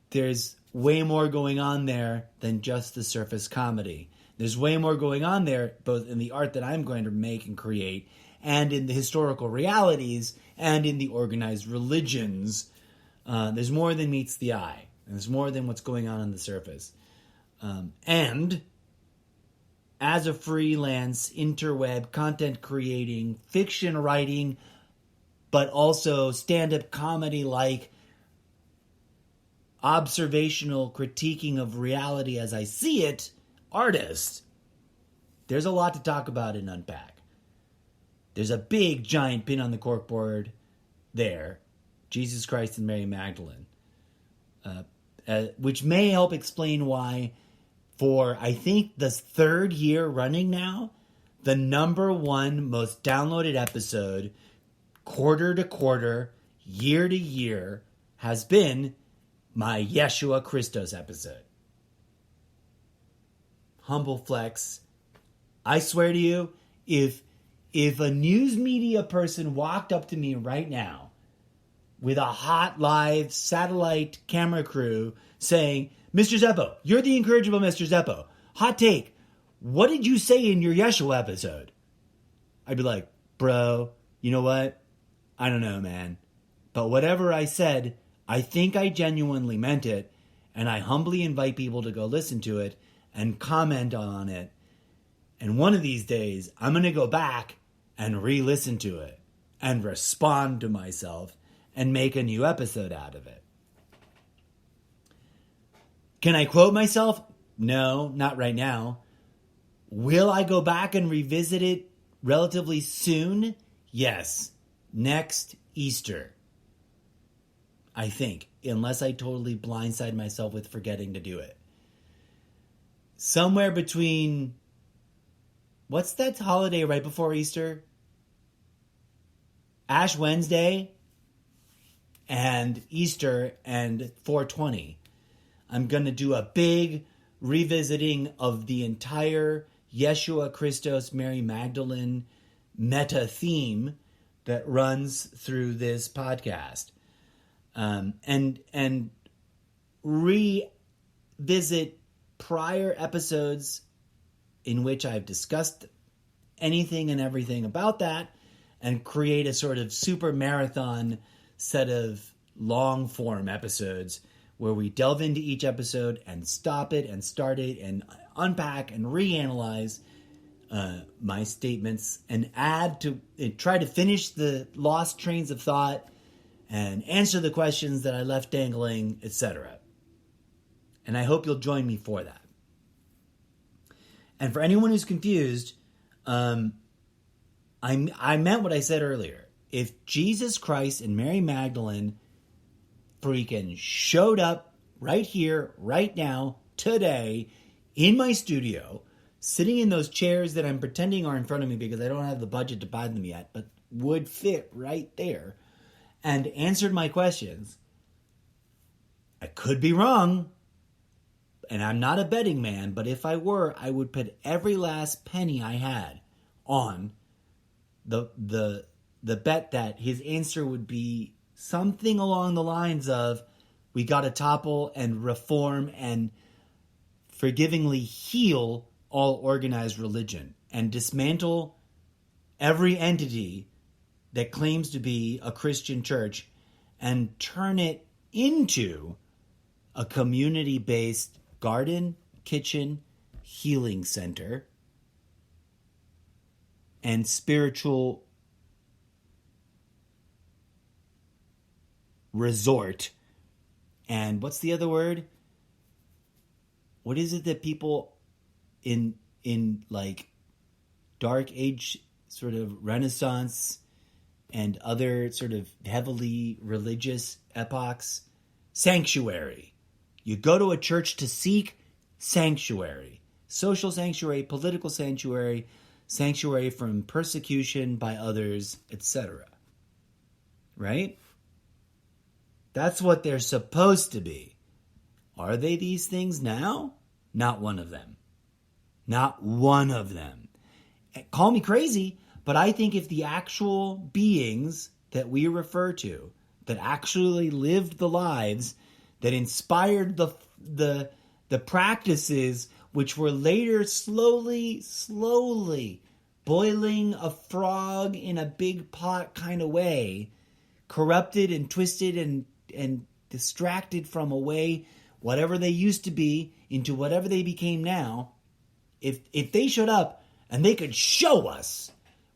there's way more going on there than just the surface comedy. There's way more going on there, both in the art that I'm going to make and create, and in the historical realities, and in the organized religions. There's more than meets the eye. There's more than what's going on the surface. And as a freelance, interweb, content creating, fiction writing, but also stand-up comedy-like observational critiquing of reality as I see it, artist, there's a lot to talk about and unpack. There's a big, giant pin on the corkboard there Jesus Christ and Mary Magdalene, which may help explain why, for I think the third year running now, the number one most downloaded episode, quarter to quarter, year to year, has been my Yeshua Christos episode. Humble flex. I swear to you, if a news media person walked up to me right now with a hot live satellite camera crew saying, Mr. Zeppo, you're the incorrigible Mr. Zeppo. Hot take. What did you say in your Yeshua episode? I'd be like, bro, you know what? I don't know, man. But whatever I said, I think I genuinely meant it, and I humbly invite people to go listen to it and comment on it. And one of these days, I'm going to go back and re-listen to it and respond to myself and make a new episode out of it. Can I quote myself? No, not right now. Will I go back and revisit it relatively soon? Yes. Next Easter. I think, unless I totally blindside myself with forgetting to do it. Somewhere between, what's that holiday right before Easter? Ash Wednesday and Easter and 420. I'm going to do a big revisiting of the entire Yeshua Christos Mary Magdalene meta theme that runs through this podcast. And revisit prior episodes in which I've discussed anything and everything about that and create a sort of super marathon set of long form episodes where we delve into each episode and stop it and start it and unpack and reanalyze my statements and add to try to finish the lost trains of thought and answer the questions that I left dangling, etc. And I hope you'll join me for that. And for anyone who's confused, I meant what I said earlier. If Jesus Christ and Mary Magdalene freaking showed up right here, right now, today, in my studio, sitting in those chairs that I'm pretending are in front of me because I don't have the budget to buy them yet, but would fit right there, and answered my questions, I could be wrong, and I'm not a betting man, but if I were, I would put every last penny I had on the bet that his answer would be something along the lines of, we got to topple and reform and forgivingly heal all organized religion and dismantle every entity that claims to be a Christian church and turn it into a community-based garden, kitchen, healing center, and spiritual resort. And what's the other word? What is it that people in like Dark Age sort of Renaissance and other sort of heavily religious epochs? Sanctuary. You go to a church to seek sanctuary. Social sanctuary, political sanctuary, sanctuary from persecution by others, etc. Right? That's what they're supposed to be. Are they these things now? Not one of them. Not one of them. Call me crazy, but I think if the actual beings that we refer to, that actually lived the lives, that inspired the practices which were later slowly boiling a frog in a big pot kind of way, corrupted and twisted and distracted from a way, whatever they used to be, into whatever they became now, if they showed up and they could show us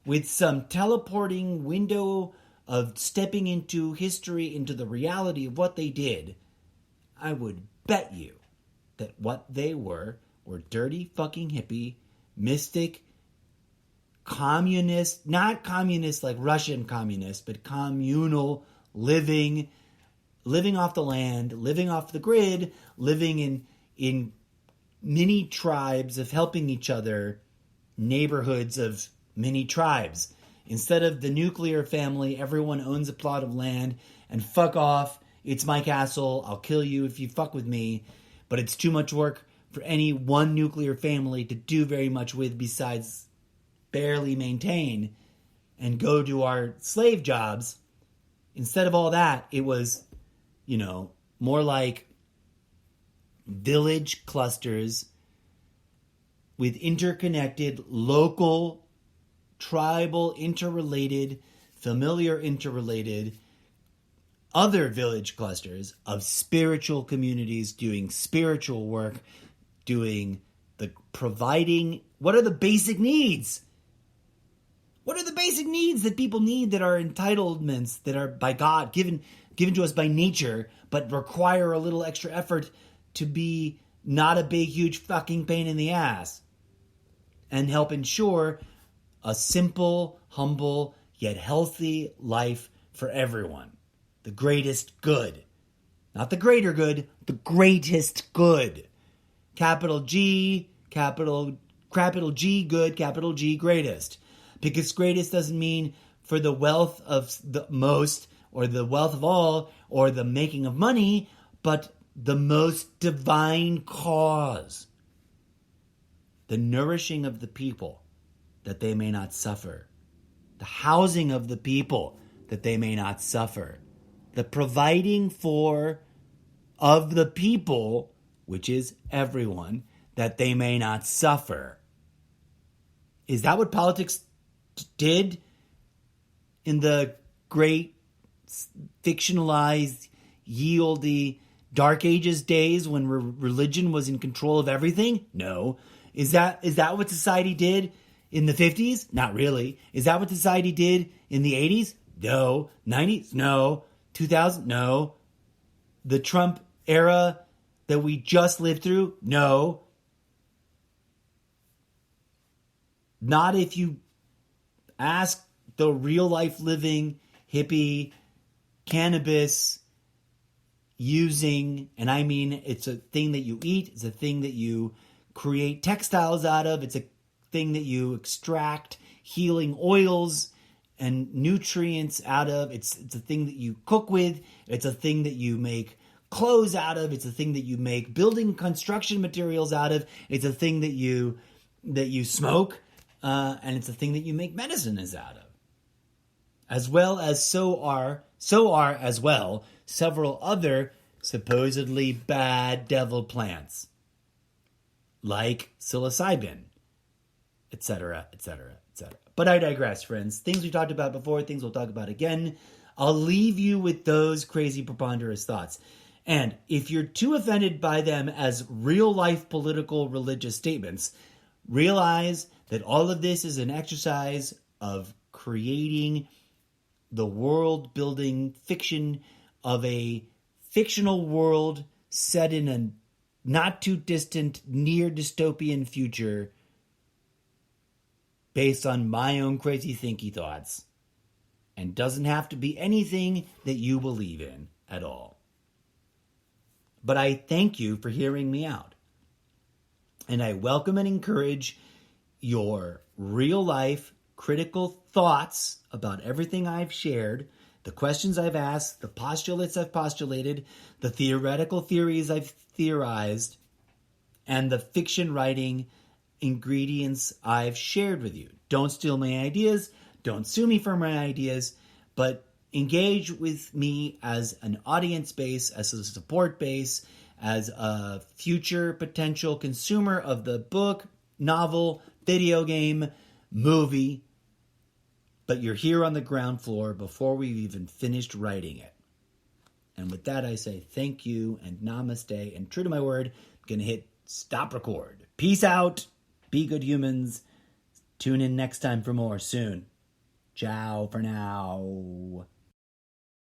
with some teleporting window of stepping into history, into the reality of what they did, I would bet you that what they were dirty fucking hippie, mystic, communist, not communist like Russian communist, but communal living off the land, living off the grid, living in mini tribes of helping each other, neighborhoods of mini tribes. Instead of the nuclear family, everyone owns a plot of land and fuck off. It's my castle. I'll kill you if you fuck with me. But it's too much work for any one nuclear family to do very much with besides barely maintain and go to our slave jobs. Instead of all that, it was, more like village clusters with interconnected, local, tribal, interrelated, familiar, interrelated, other village clusters of spiritual communities doing spiritual work, providing, what are the basic needs? What are the basic needs that people need that are entitlements that are by God given to us by nature, but require a little extra effort to be not a big, huge fucking pain in the ass and help ensure a simple, humble, yet healthy life for everyone. The greatest good. Not the greater good, the greatest good. Capital G, capital G, good, capital G, greatest. Because greatest doesn't mean for the wealth of the most, or the wealth of all, or the making of money, but the most divine cause. The nourishing of the people, that they may not suffer. The housing of the people, that they may not suffer. The providing for of the people, which is everyone, that they may not suffer. Is that what politics did in the great fictionalized, yieldy Dark Ages days when religion was in control of everything? No. Is that what society did in the 50s? Not really. Is that what society did in the 80s? No. 90s? No. 2000? No. The Trump era that we just lived through? No. Not if you ask the real life living hippie cannabis using, and I mean it's a thing that you eat, it's a thing that you create textiles out of, it's a thing that you extract healing oils and nutrients out of, it's a thing that you cook with, it's a thing that you make clothes out of, it's a thing that you make building construction materials out of, it's a thing that you smoke, and it's a thing that you make medicines out of. As well as so are as well several other supposedly bad devil plants, like psilocybin, etc., etc., etc. But I digress, friends. Things we talked about before, things we'll talk about again. I'll leave you with those crazy preponderous thoughts. And if you're too offended by them as real-life political religious statements, realize that all of this is an exercise of creating the world-building fiction of a fictional world set in a not-too-distant, near-dystopian future based on my own crazy thinky thoughts, and doesn't have to be anything that you believe in at all. But I thank you for hearing me out, and I welcome and encourage your real-life critical thoughts about everything I've shared, the questions I've asked, the postulates I've postulated, the theoretical theories I've theorized, and the fiction writing ingredients I've shared with you. Don't steal my ideas, don't sue me for my ideas, but engage with me as an audience base, as a support base, as a future potential consumer of the book, novel, video game, movie, but you're here on the ground floor before we've even finished writing it. And with that, I say thank you and namaste. And true to my word, I'm going to hit stop record. Peace out. Be good humans. Tune in next time for more soon. Ciao for now.